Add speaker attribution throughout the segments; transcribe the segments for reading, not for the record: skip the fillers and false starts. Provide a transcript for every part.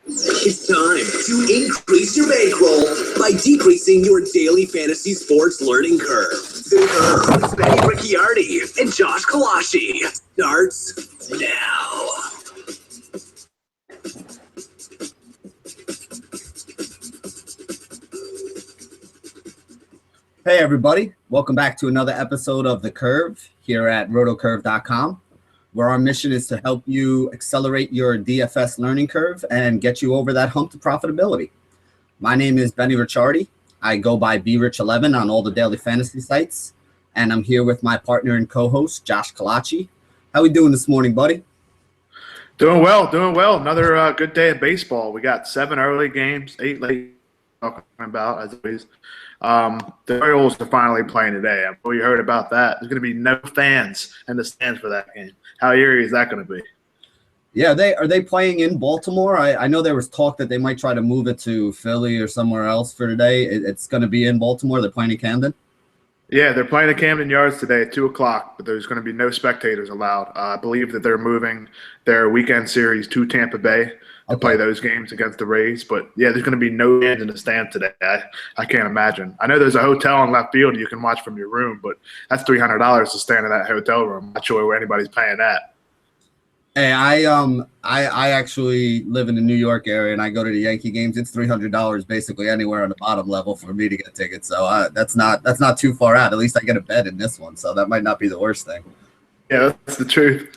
Speaker 1: It's time to increase your bankroll by decreasing your daily fantasy sports learning curve. The Curve with Benny Ricciardi and Josh Kalashi starts now.
Speaker 2: Hey everybody, welcome back to another episode of The Curve here at rotocurve.com, where our mission is to help you accelerate your DFS learning curve and get you over that hump to profitability. My name is Benny Ricciardi. I go by BRich11 on all the daily fantasy sites, and I'm here with my partner and co-host, Josh Kalachi. How we doing this morning, buddy?
Speaker 3: Doing well. Another good day of baseball. We got 7 early games, 8 late. Talking about as always. The Orioles are finally playing today. I'm sure you heard about that. There's going to be no fans in the stands for that game. How eerie is that going to be?
Speaker 2: Yeah, are they playing in Baltimore? I know there was talk that they might try to move it to Philly or somewhere else for today. It's going to be in Baltimore. They're playing in Camden.
Speaker 3: Yeah, they're playing at Camden Yards today at 2 o'clock, but there's going to be no spectators allowed. I believe that they're moving their weekend series to Tampa Bay to play those games against the Rays. But, yeah, there's going to be no fans in the stand today. I can't imagine. I know there's a hotel in left field you can watch from your room, but that's $300 to stand in that hotel room. I'm not sure where anybody's paying that.
Speaker 2: Hey, I actually live in the New York area, and I go to the Yankee games. It's $300 basically anywhere on the bottom level for me to get tickets. So that's not too far out. At least I get a bed in this one, so that might not be the worst thing.
Speaker 3: Yeah, that's the truth.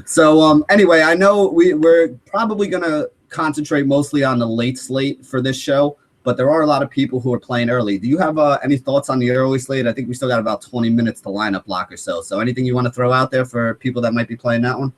Speaker 2: So anyway, I know we're probably gonna concentrate mostly on the late slate for this show, but there are a lot of people who are playing early. Do you have any thoughts on the early slate? I think we still got about 20 minutes to lineup block or so. So anything you want to throw out there for people that might be playing that one?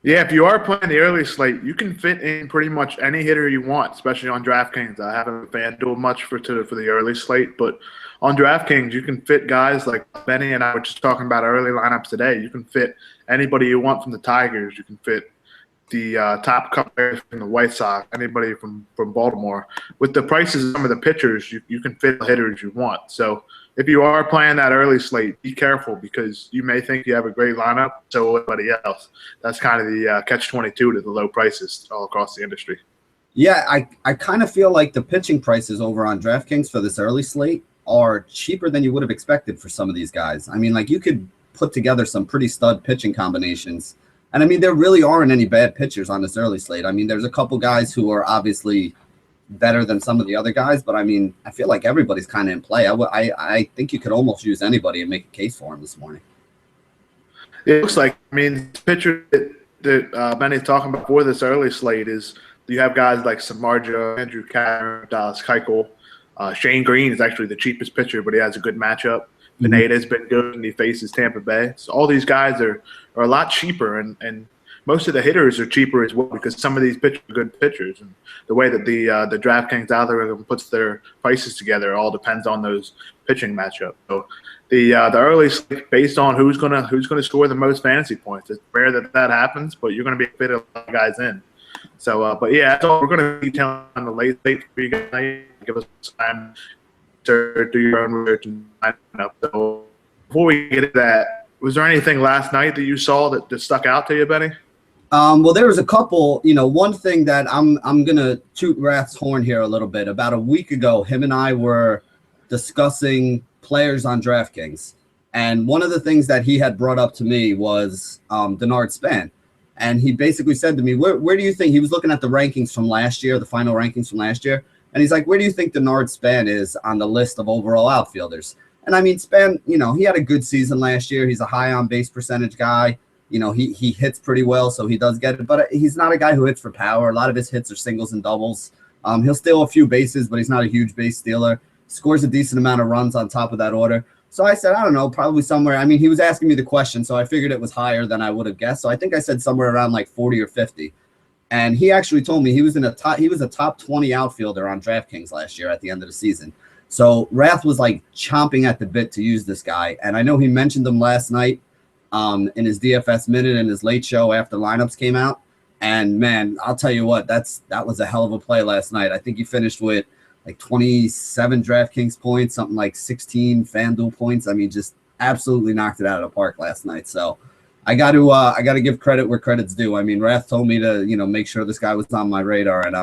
Speaker 3: Yeah, if you are playing the early slate, you can fit in pretty much any hitter you want, especially on DraftKings. I haven't FanDuel much for the early slate, but on DraftKings, you can fit guys like Benny and I were just talking about early lineups today. You can fit anybody you want from the Tigers. You can fit the top couple players from the White Sox, anybody from Baltimore. With the prices of some of the pitchers, you can fit the hitters you want. So if you are playing that early slate, be careful because you may think you have a great lineup, so will everybody else. That's kind of the catch-22 to the low prices all across the industry.
Speaker 2: Yeah, I kind of feel like the pitching prices over on DraftKings for this early slate are cheaper than you would have expected for some of these guys. I mean, like you could put together some pretty stud pitching combinations. And, I mean, there really aren't any bad pitchers on this early slate. I mean, there's a couple guys who are obviously better than some of the other guys, but, I mean, I feel like everybody's kind of in play. I think you could almost use anybody and make a case for him this morning.
Speaker 3: It looks like, I mean, the pitcher that Benny's talking about for this early slate is you have guys like Samardzija, Andrew Cameron, Dallas Keuchel. Shane Green is actually the cheapest pitcher, but he has a good matchup. Pineda's been good, and he faces Tampa Bay. So all these guys are a lot cheaper, and most of the hitters are cheaper as well because some of these pitchers are good pitchers. And the way that the DraftKings algorithm puts their prices together all depends on those pitching matchups. So the early slate based on who's gonna score the most fantasy points. It's rare that happens, but you're gonna be fitting a lot of guys in. So, but yeah, that's all we're gonna be telling on the late slate for you guys. Give us time to do your own research and line up. So before we get into that, was there anything last night that you saw that stuck out to you, Benny?
Speaker 2: Well, there was a couple. One thing that I'm gonna toot Rath's horn here a little bit. About a week ago, him and I were discussing players on DraftKings, and one of the things that he had brought up to me was Denard Span, and he basically said to me, "Where do you think?" He was looking at the rankings from last year, the final rankings from last year. And he's like, where do you think Denard Span is on the list of overall outfielders? And I mean, Span, he had a good season last year. He's a high on base percentage guy. He hits pretty well, so he does get it. But he's not a guy who hits for power. A lot of his hits are singles and doubles. He'll steal a few bases, but he's not a huge base stealer. Scores a decent amount of runs on top of that order. So I said, I don't know, probably somewhere. I mean, he was asking me the question, so I figured it was higher than I would have guessed. So I think I said somewhere around like 40 or 50. And he actually told me he was a top 20 outfielder on DraftKings last year at the end of the season. So Rath was like chomping at the bit to use this guy. And I know he mentioned him last night in his DFS minute and his late show after lineups came out. And man, I'll tell you what, that was a hell of a play last night. I think he finished with like 27 DraftKings points, something like 16 FanDuel points. I mean, just absolutely knocked it out of the park last night. So I got to give credit where credit's due. I mean, Rath told me to, make sure this guy was on my radar, and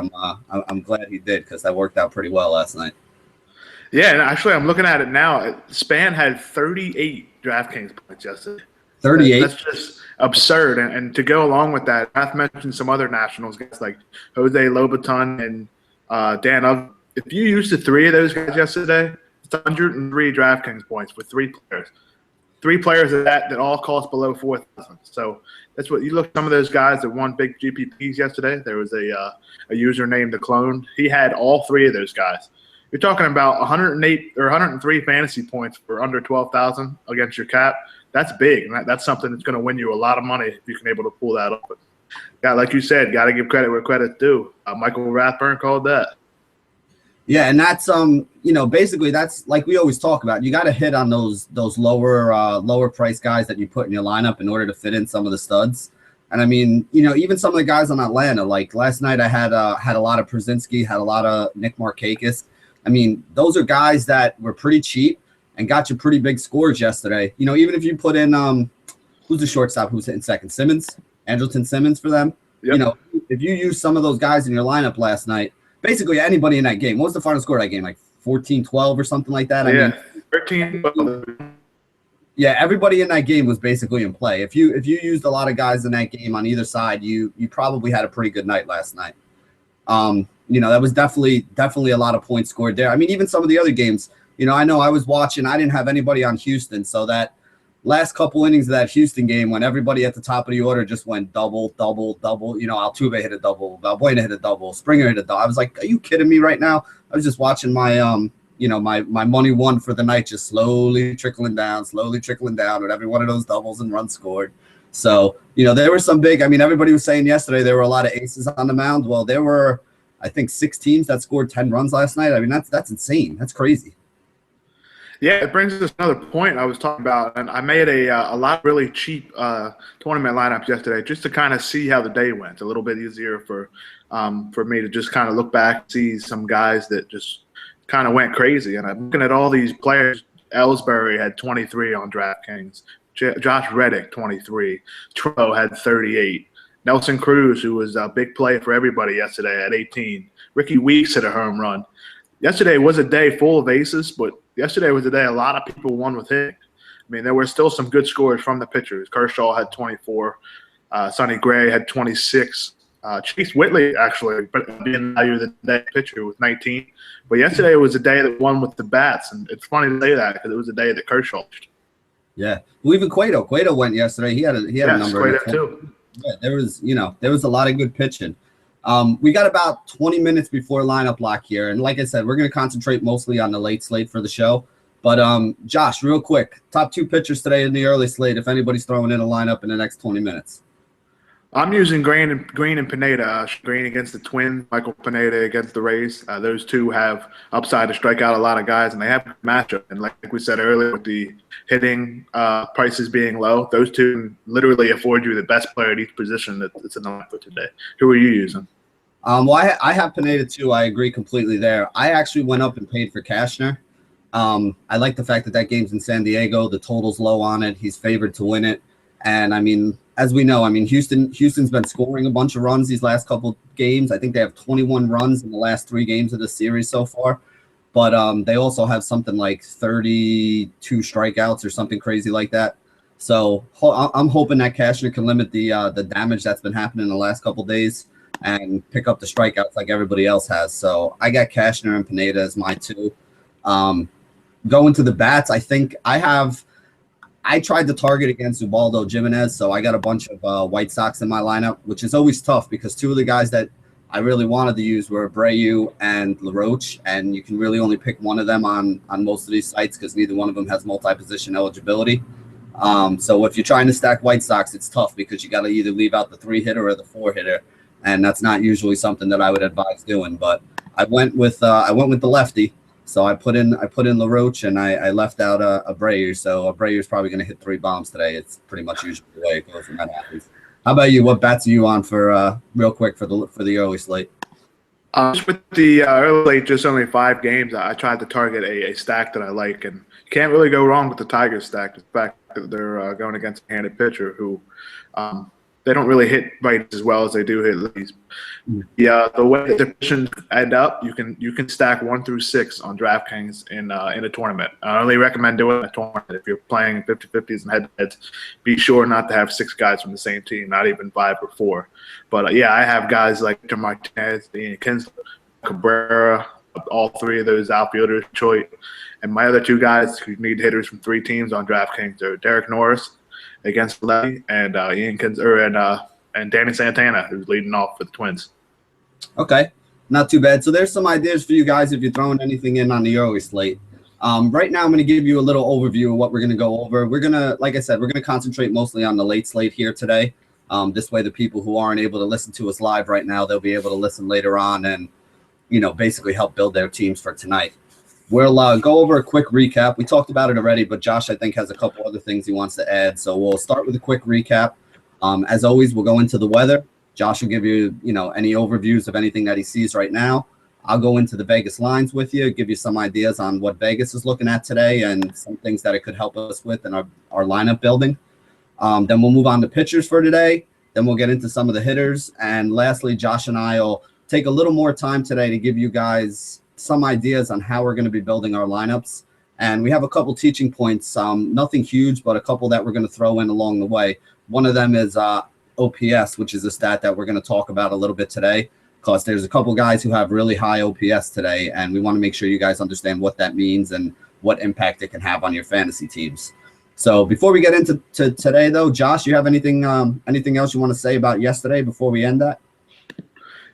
Speaker 2: I'm glad he did, because that worked out pretty well last night.
Speaker 3: Yeah, and actually, I'm looking at it now. Span had 38 DraftKings points yesterday.
Speaker 2: 38.
Speaker 3: That's just absurd. And to go along with that, Rath mentioned some other Nationals guys like Jose Lobaton and Dan Ugg. If you used the three of those guys yesterday, it's 103 DraftKings points with three players. Three players of that all cost below 4,000. So that's what you look at some of those guys that won big GPPs yesterday. There was a user named The Clone. He had all three of those guys. You're talking about 108 or 103 fantasy points for under 12,000 against your cap. That's big, and that's something that's going to win you a lot of money if you can able to pull that off. Yeah, like you said, got to give credit where credit's due. Michael Rathburn called that.
Speaker 2: Yeah, and that's basically that's like we always talk about. You got to hit on those lower price guys that you put in your lineup in order to fit in some of the studs. And I mean, even some of the guys on Atlanta, like last night, I had a lot of Przinski, had a lot of Nick Markakis. I mean, those are guys that were pretty cheap and got you pretty big scores yesterday. Even if you put in who's the shortstop who's hitting second? Andrelton Simmons for them. Yep. If you use some of those guys in your lineup last night, basically anybody in that game. What was the final score of that game? Like 14-12 or something like that?
Speaker 3: Yeah, 13-12.
Speaker 2: Yeah, everybody in that game was basically in play. If you used a lot of guys in that game on either side, you probably had a pretty good night last night. That was definitely a lot of points scored there. I mean, even some of the other games, I know I was watching. I didn't have anybody on Houston, so that last couple innings of that Houston game, when everybody at the top of the order just went double, double, double. Altuve hit a double, Valbuena hit a double, Springer hit a double. I was like, are you kidding me right now? I was just watching my my money won for the night just slowly trickling down with every one of those doubles and runs scored. So, there were some big. I mean, everybody was saying yesterday there were a lot of aces on the mound. Well, there were, I think, 6 teams that scored 10 runs last night. I mean, that's insane. That's crazy.
Speaker 3: Yeah, it brings us another point I was talking about, and I made a lot of really cheap tournament lineups yesterday just to kind of see how the day went. A little bit easier for me to just kind of look back, see some guys that just kind of went crazy. And I'm looking at all these players. Ellsbury had 23 on DraftKings. Josh Reddick, 23. Trello had 38. Nelson Cruz, who was a big play for everybody yesterday, at 18. Ricky Weeks hit a home run. Yesterday was a day full of aces, but yesterday was a day a lot of people won with hitting. I mean, there were still some good scores from the pitchers. Kershaw had 24. Sonny Gray had 26. Chase Whitley, actually, being value of the day pitcher with 19. But yesterday was a day that won with the bats, and it's funny to say that because it was a day that Kershaw pitched.
Speaker 2: Yeah. Well, even Cueto went yesterday. He had a number.
Speaker 3: Cueto too.
Speaker 2: Yeah, there was a lot of good pitching. We got about 20 minutes before lineup lock here, and like I said, we're going to concentrate mostly on the late slate for the show. But Josh, real quick, top 2 pitchers today in the early slate. If anybody's throwing in a lineup in the next 20 minutes,
Speaker 3: I'm using Green and Pineda. Green against the Twins, Michael Pineda against the Rays. Those two have upside to strike out a lot of guys, and they have a matchup. And like we said earlier, with the hitting prices being low, those two literally afford you the best player at each position that's in the lineup today. Who are you using?
Speaker 2: Well, I have Pineda too. I agree completely there. I actually went up and paid for Cashner. I like the fact that game's in San Diego. The total's low on it. He's favored to win it. And I mean, as we know, Houston's been scoring a bunch of runs these last couple games. I think they have 21 runs in the last 3 games of the series so far. But they also have something like 32 strikeouts or something crazy like that. So I'm hoping that Cashner can limit the damage that's been happening in the last couple days and pick up the strikeouts like everybody else has. So I got Cashner and Pineda as my 2. Going to the bats, I think I tried to target against Ubaldo Jimenez, so I got a bunch of White Sox in my lineup, which is always tough because 2 of the guys that I really wanted to use were Abreu and LaRoche, and you can really only pick one of them on most of these sites because neither one of them has multi-position eligibility. So if you're trying to stack White Sox, it's tough because you got to either leave out the 3-hitter or the 4-hitter, and that's not usually something that I would advise doing. But I went with the lefty. So I put in LaRoche and I left out Abreu. So Abreu's probably going to hit 3 bombs today. It's pretty much usually the way it goes when that happens. How about you? What bats are you on for real quick for the early slate?
Speaker 3: Just with the early slate, just only 5 games. I tried to target a stack that I like, and you can't really go wrong with the Tigers stack. In fact, that they're going against a handed pitcher who they don't really hit righties as well as they do hit lefties. Yeah, the way the divisions end up, you can stack 1 through 6 on DraftKings in a tournament. I only recommend doing a tournament if you're playing 50-50s and head-to-heads. Be sure not to have 6 guys from the same team, not even 5 or 4. But yeah, I have guys like Victor Martinez, Ian Kinsler, Cabrera, all 3 of those outfielders, Detroit, and my other 2 guys who need hitters from 3 teams on DraftKings are Derek Norris against lefty, and Ian Kinsler and Danny Santana, who's leading off for the Twins.
Speaker 2: Okay, not too bad. So there's some ideas for you guys if you're throwing anything in on the early slate. Right now, I'm going to give you a little overview of what we're going to go over. We're going to, like I said, we're going to concentrate mostly on the late slate here today. This way, the people who aren't able to listen to us live right now, they'll be able to listen later on and, basically help build their teams for tonight. We'll go over a quick recap. We talked about it already, but Josh, I think, has a couple other things he wants to add. So we'll start with a quick recap. As always, we'll go into the weather. Josh will give you, any overviews of anything that he sees right now. I'll go into the Vegas lines with you, give you some ideas on what Vegas is looking at today and some things that it could help us with in our lineup building. Then we'll move on to pitchers for today. Then we'll get into some of the hitters. And lastly, Josh and I will take a little more time today to give you guys some ideas on how we're going to be building our lineups. And we have a couple teaching points, nothing huge, but a couple that we're going to throw in along the way. One of them is OPS, which is a stat that we're going to talk about a little bit today, because there's a couple guys who have really high OPS today, and we want to make sure you guys understand what that means and what impact it can have on your fantasy teams. So before we get into today, though, Josh, you have anything else you want to say about yesterday before we end that?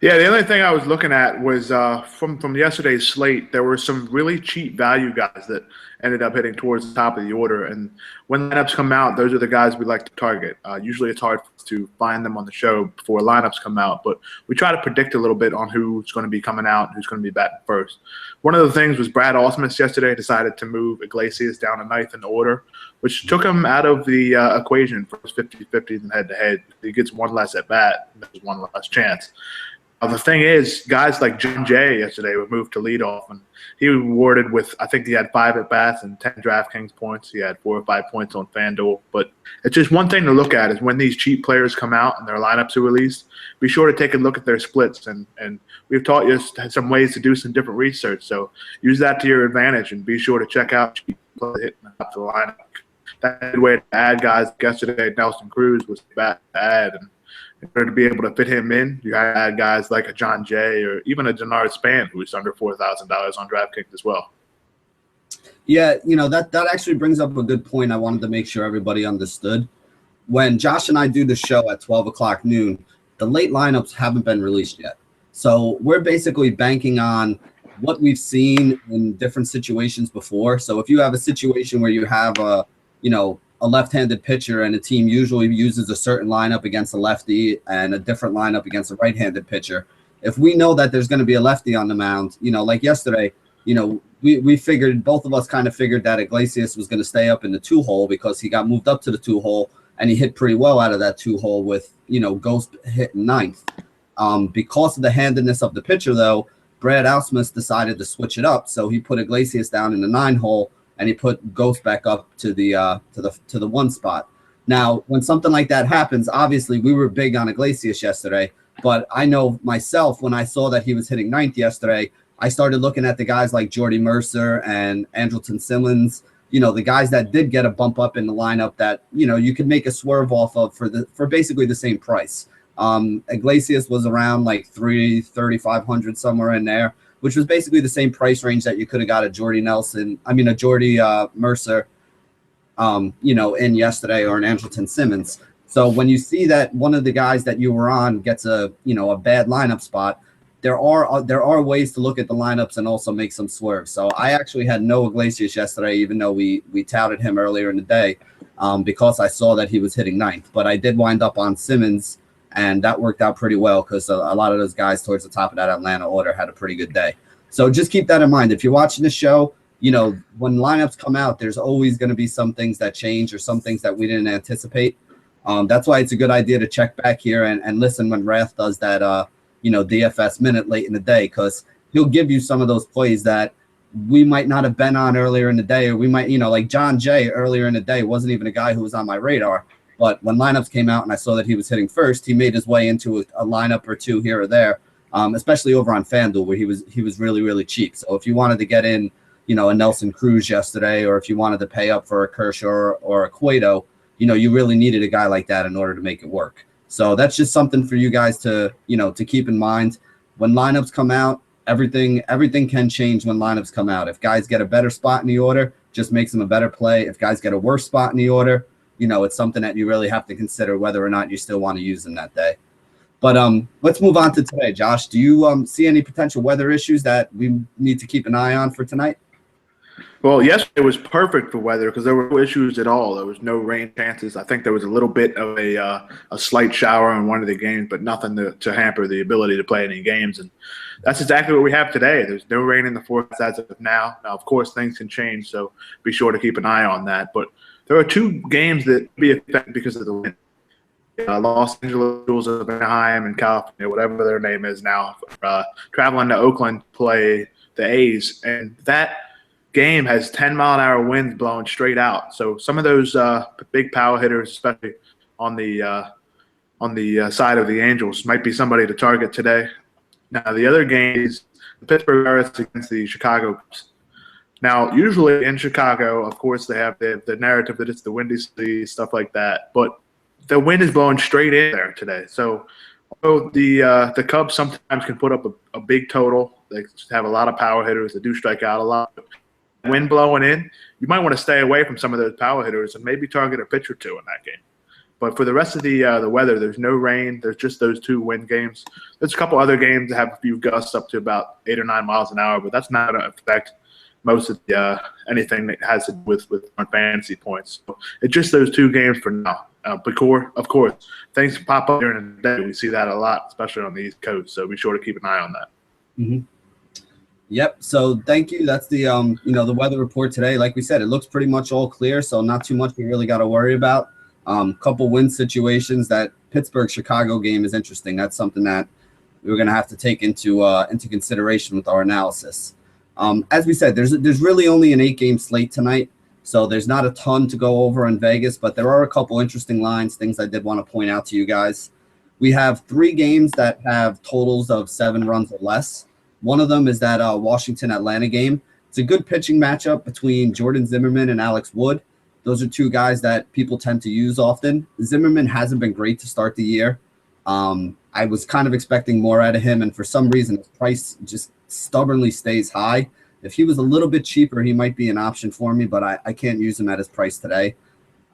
Speaker 3: Yeah, the only thing I was looking at was from yesterday's slate, there were some really cheap value guys that ended up hitting towards the top of the order. And when lineups come out, those are the guys we like to target. Usually it's hard to find them on the show before lineups come out, but we try to predict a little bit on who's going to be coming out and who's going to be batting first. One of the things was Brad Ausmus yesterday decided to move Iglesias down to 9th in the order, which took him out of the equation for his 50-50s and head-to-head. He gets 1 less at bat, there's 1 less chance. The thing is, guys like John Jay yesterday were moved to leadoff, and he was rewarded with, I think he had 5 at-bats and 10 DraftKings points. He had 4 or 5 points on FanDuel. But it's just one thing to look at is when these cheap players come out and their lineups are released, be sure to take a look at their splits. And we've taught you some ways to do some different research. So use that to your advantage and be sure to check out cheap players hitting up the lineup. That's a good way to add guys. Yesterday, Nelson Cruz was bad to add, and in order to be able to fit him in, you have to add guys like a John Jay or even a Denard Span, who's under $4,000 on DraftKings as well.
Speaker 2: Yeah, that actually brings up a good point I wanted to make sure everybody understood. When Josh and I do the show at 12 o'clock noon, the late lineups haven't been released yet. So we're basically banking on what we've seen in different situations before. So if you have a situation where you have a left-handed pitcher and a team usually uses a certain lineup against a lefty and a different lineup against a right-handed pitcher, if we know that there's going to be a lefty on the mound, like yesterday, we figured, both of us kind of figured that Iglesias was going to stay up in the 2-hole because he got moved up to the 2-hole and he hit pretty well out of that 2-hole with, Ghost hitting 9th. Because of the handedness of the pitcher, though, Brad Ausmus decided to switch it up. So he put Iglesias down in the 9-hole and he put Ghost back up to the 1 spot. Now, when something like that happens, obviously we were big on Iglesias yesterday, but I know myself when I saw that he was hitting 9th yesterday, I started looking at the guys like Jordy Mercer and Andrelton Simmons, the guys that did get a bump up in the lineup that, you could make a swerve off of for basically the same price. Iglesias was around like $3,500 somewhere in there, which was basically the same price range that you could have got a Jordy Mercer, in yesterday, or an Andrelton Simmons. So when you see that one of the guys that you were on gets a bad lineup spot, there are ways to look at the lineups and also make some swerves. So I actually had no Iglesias yesterday, even though we touted him earlier in the day, because I saw that he was hitting 9th. But I did wind up on Simmons, and that worked out pretty well because a lot of those guys towards the top of that Atlanta order had a pretty good day. So just keep that in mind. If you're watching the show, when lineups come out, there's always going to be some things that change or some things that we didn't anticipate. That's why it's a good idea to check back here and listen when Rath does that, DFS minute late in the day, because he'll give you some of those plays that, we might not have been on earlier in the day, or we might, like John Jay earlier in the day wasn't even a guy who was on my radar. But when lineups came out and I saw that he was hitting first, he made his way into a lineup or two here or there, especially over on FanDuel where he was really, really cheap. So if you wanted to get in, a Nelson Cruz yesterday, or if you wanted to pay up for a Kershaw or a Cueto, you really needed a guy like that in order to make it work. So that's just something for you guys to, to keep in mind. When lineups come out, everything can change when lineups come out. If guys get a better spot in the order, just makes them a better play. If guys get a worse spot in the order, it's something that you really have to consider whether or not you still want to use them that day. But let's move on to today. Josh, do you see any potential weather issues that we need to keep an eye on for tonight?
Speaker 3: Well, yesterday was perfect for weather because there were no issues at all. There was no rain chances. I think there was a little bit of a slight shower in one of the games, but nothing to hamper the ability to play any games. And that's exactly what we have today. There's no rain in the forecast as of now. Now, of course, things can change, so be sure to keep an eye on that. But there are two games that be affected because of the wind. Los Angeles of Anaheim and California, whatever their name is now, traveling to Oakland to play the A's, and that game has 10-mile-an-hour winds blowing straight out. So some of those big power hitters, especially on the side of the Angels, might be somebody to target today. Now the other game is the Pittsburgh Pirates against the Chicago Cubs. Now usually in Chicago, of course, they have the narrative that it's the windy city, stuff like that, but the wind is blowing straight in there today. So although the Cubs sometimes can put up a big total, they have a lot of power hitters that do strike out a lot. Wind blowing in, you might want to stay away from some of those power hitters and maybe target a pitch or two in that game. But for the rest of the weather, there's no rain. There's just those two wind games. There's a couple other games that have a few gusts up to about 8 or 9 miles an hour, but that's not going to affect most of anything that has to do with fantasy points. So it's just those two games for now. But of course, things can pop up during the day. We see that a lot, especially on the East Coast. So be sure to keep an eye on that.
Speaker 2: Mm-hmm. Yep. So thank you. That's the the weather report today. Like we said, it looks pretty much all clear, so not too much we really got to worry about. Couple wind situations. That Pittsburgh-Chicago game is interesting. That's something that we're going to have to take into consideration with our analysis. As we said, there's really only an 8-game slate tonight, so there's not a ton to go over in Vegas, but there are a couple interesting lines, things I did want to point out to you guys. We have 3 games that have totals of 7 runs or less. One of them is that Washington-Atlanta game. It's a good pitching matchup between Jordan Zimmerman and Alex Wood. Those are 2 guys that people tend to use often. Zimmerman hasn't been great to start the year. I was kind of expecting more out of him, and for some reason his price just stubbornly stays high. If he was a little bit cheaper, he might be an option for me, but I can't use him at his price today.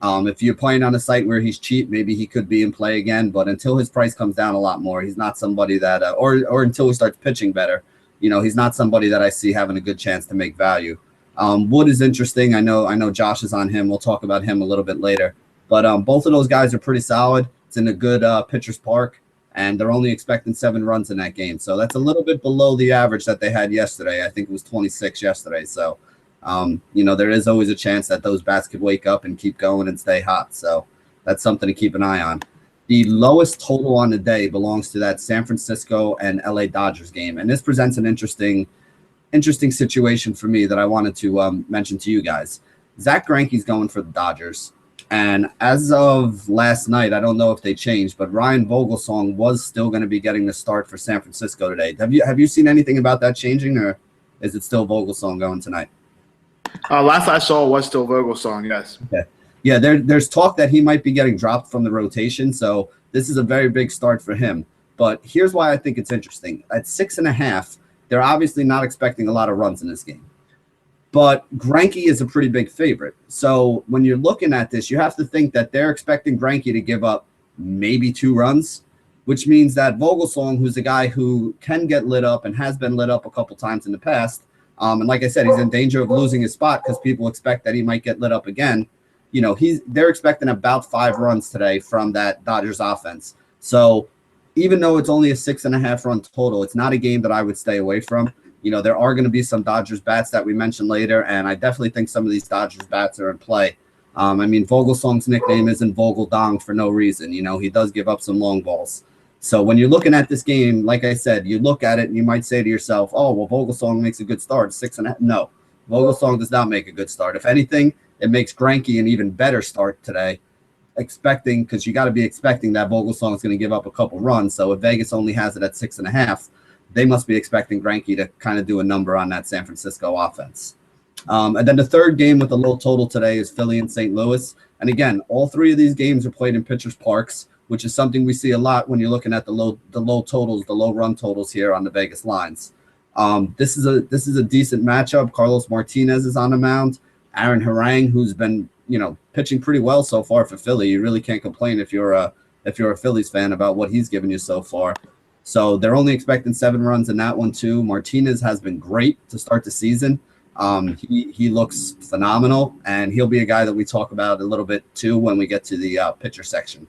Speaker 2: If you're playing on a site where he's cheap, maybe he could be in play again, but until his price comes down a lot more, he's not somebody that or until he starts pitching better, he's not somebody that I see having a good chance to make value. Wood is interesting. I know Josh is on him. We'll talk about him a little bit later. But both of those guys are pretty solid. It's in a good pitcher's park, and they're only expecting 7 runs in that game. So that's a little bit below the average that they had yesterday. I think it was 26 yesterday. So, there is always a chance that those bats could wake up and keep going and stay hot. So that's something to keep an eye on. The lowest total on the day belongs to that San Francisco and LA Dodgers game. And this presents an interesting situation for me that I wanted to mention to you guys. Zach Greinke's going for the Dodgers. And as of last night, I don't know if they changed, but Ryan Vogelsong was still going to be getting the start for San Francisco today. Have you seen anything about that changing, or is it still Vogelsong going tonight?
Speaker 3: Last I saw was still Vogelsong, yes.
Speaker 2: Okay. Yeah, there's talk that he might be getting dropped from the rotation, so this is a very big start for him. But here's why I think it's interesting. At 6.5, they're obviously not expecting a lot of runs in this game. But Greinke is a pretty big favorite. So when you're looking at this, you have to think that they're expecting Greinke to give up maybe 2 runs, which means that Vogelsong, who's a guy who can get lit up and has been lit up a couple times in the past, and like I said, he's in danger of losing his spot because people expect that he might get lit up again. They're expecting about 5 runs today from that Dodgers offense. So even though it's only a 6.5 run total, it's not a game that I would stay away from. There are going to be some Dodgers bats that we mentioned later, and I definitely think some of these Dodgers bats are in play. Vogelsong's nickname isn't Vogel Dong for no reason. He does give up some long balls. So when you're looking at this game, like I said, you look at it and you might say to yourself, oh, well, Vogelsong makes a good start, 6.5. No, Vogelsong does not make a good start. If anything, it makes Greinke an even better start today, because you got to be expecting that Vogelsong is going to give up a couple runs. So if Vegas only has it at 6.5, they must be expecting Greinke to kind of do a number on that San Francisco offense. And then the third game with a low total today is Philly and St. Louis. And again, all three of these games are played in pitchers' parks, which is something we see a lot when you're looking at the low totals, the low run totals here on the Vegas lines. This is a decent matchup. Carlos Martinez is on the mound. Aaron Harang, who's been pitching pretty well so far for Philly. You really can't complain if you're a Phillies fan about what he's given you so far. So they're only expecting 7 runs in that one too. Martinez has been great to start the season. He looks phenomenal, and he'll be a guy that we talk about a little bit too when we get to the pitcher section.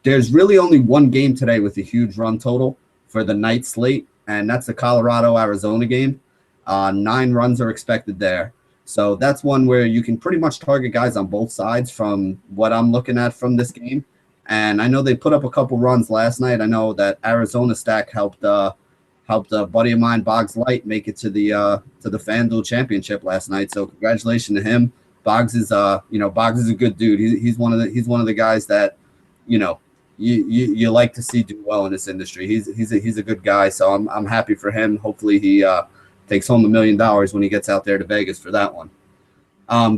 Speaker 2: There's really only one game today with a huge run total for the night slate, and that's the Colorado-Arizona game. 9 runs are expected there. So that's one where you can pretty much target guys on both sides from what I'm looking at from this game. And I know they put up a couple runs last night. I know that Arizona stack helped a buddy of mine, Boggs Light, make it to the FanDuel Championship last night. So congratulations to him. Boggs is Boggs is a good dude. He's one of the guys that you like to see do well in this industry. He's a good guy. So I'm happy for him. Hopefully he takes home $1 million when he gets out there to Vegas for that one.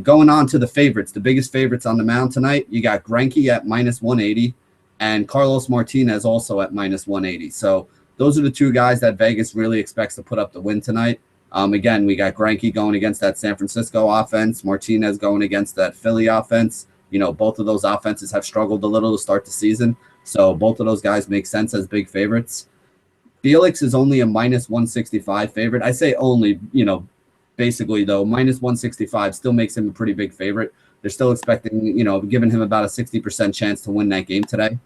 Speaker 2: Going on to the favorites, the biggest favorites on the mound tonight, you got Greinke at -180 and Carlos Martinez also at -180. So those are the two guys that Vegas really expects to put up the win tonight. Again, we got Greinke going against that San Francisco offense, Martinez going against that Philly offense. Both of those offenses have struggled a little to start the season. So both of those guys make sense as big favorites. Felix is only a -165 favorite. I say only, basically though, -165 still makes him a pretty big favorite. They're still expecting, giving him about a 60% chance to win that game today.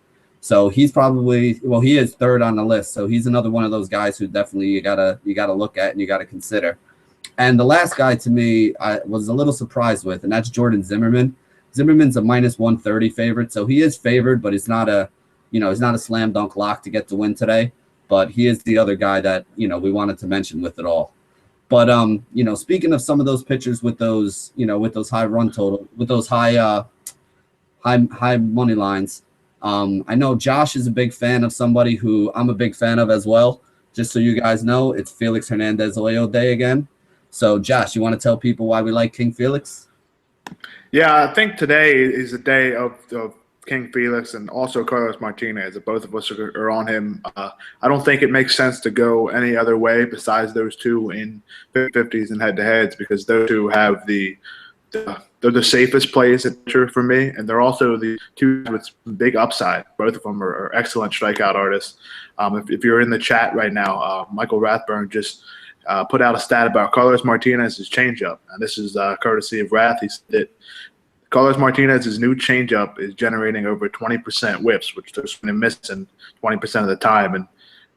Speaker 2: So he's he is third on the list. So he's another one of those guys who definitely you gotta look at and you gotta consider. And the last guy to me I was a little surprised with, and that's Jordan Zimmerman. Zimmerman's a -130 favorite, so he is favored, but he's not a slam dunk lock to get the win today. But he is the other guy that we wanted to mention with it all. But speaking of some of those pitchers with those high run total, with those high money lines. I know Josh is a big fan of somebody who I'm a big fan of as well. Just so you guys know, it's Felix Hernandez-Oleo Day again. So, Josh, you want to tell people why we like King Felix?
Speaker 3: Yeah, I think today is the day of King Felix and also Carlos Martinez. Both of us are on him. I don't think it makes sense to go any other way besides those two in 50s and head-to-heads because those two have they're the safest plays at pitcher for me, and they're also the two with big upside. Both of them are excellent strikeout artists. If you're in the chat right now, Michael Rathburn just put out a stat about Carlos Martinez's changeup, and this is courtesy of Rath. He said that Carlos Martinez's new changeup is generating over 20% whiffs, which they're swinging and missing 20% of the time, and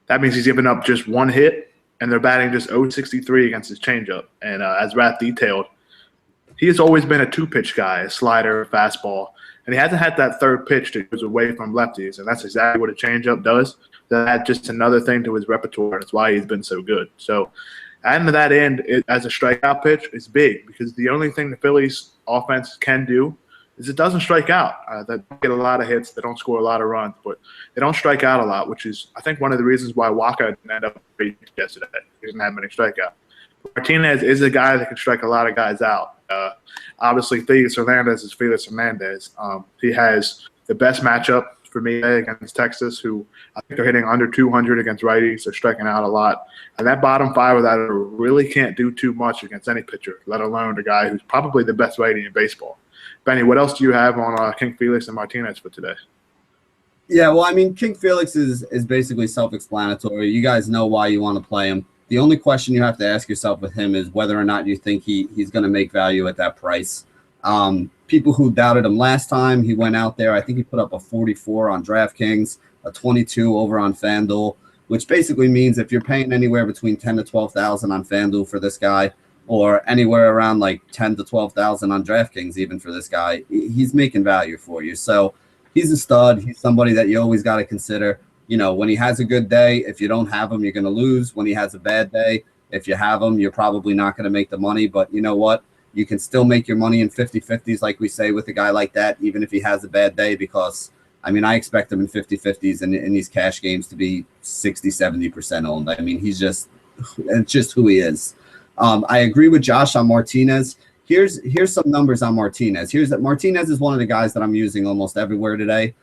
Speaker 3: that means he's given up just one hit, and they're batting just 0.63 against his changeup. And as Rath detailed, he has always been a two-pitch guy, a slider, a fastball, and he hasn't had that third pitch that goes away from lefties, and that's exactly what a changeup does. That's just another thing to his repertoire. That's why he's been so good. So, and to that end, as a strikeout pitch, it's big because the only thing the Phillies offense can do is it doesn't strike out. They get a lot of hits. They don't score a lot of runs, but they don't strike out a lot, which is, I think, one of the reasons why Walker didn't end up great yesterday. He didn't have many strikeouts. Martinez is a guy that can strike a lot of guys out. Obviously, Felix Hernandez is Felix Hernandez. He has the best matchup for me against Texas, who I think are hitting under 200 against righties. They're striking out a lot. And that bottom five of that really can't do too much against any pitcher, let alone the guy who's probably the best righty in baseball. Benny, what else do you have on King Felix and Martinez for today?
Speaker 2: Yeah, well, I mean, King Felix is basically self-explanatory. You guys know why you want to play him. The only question you have to ask yourself with him is whether or not you think he's going to make value at that price. People who doubted him last time, he went out there. I think he put up a 44 on DraftKings, a 22 over on FanDuel, which basically means if you're paying anywhere between 10 to 12,000 on FanDuel for this guy, or anywhere around like 10 to 12,000 on DraftKings even for this guy, he's making value for you. So he's a stud. He's somebody that you always got to consider. When he has a good day, if you don't have him, you're going to lose. When he has a bad day, if you have him, you're probably not going to make the money. But you know what? You can still make your money in 50-50s, like we say, with a guy like that, even if he has a bad day, because I expect him in 50-50s and in these cash games to be 60-70% owned. It's just who he is. I agree with Josh on Martinez. Here's some numbers on Martinez. Martinez is one of the guys that I'm using almost everywhere today.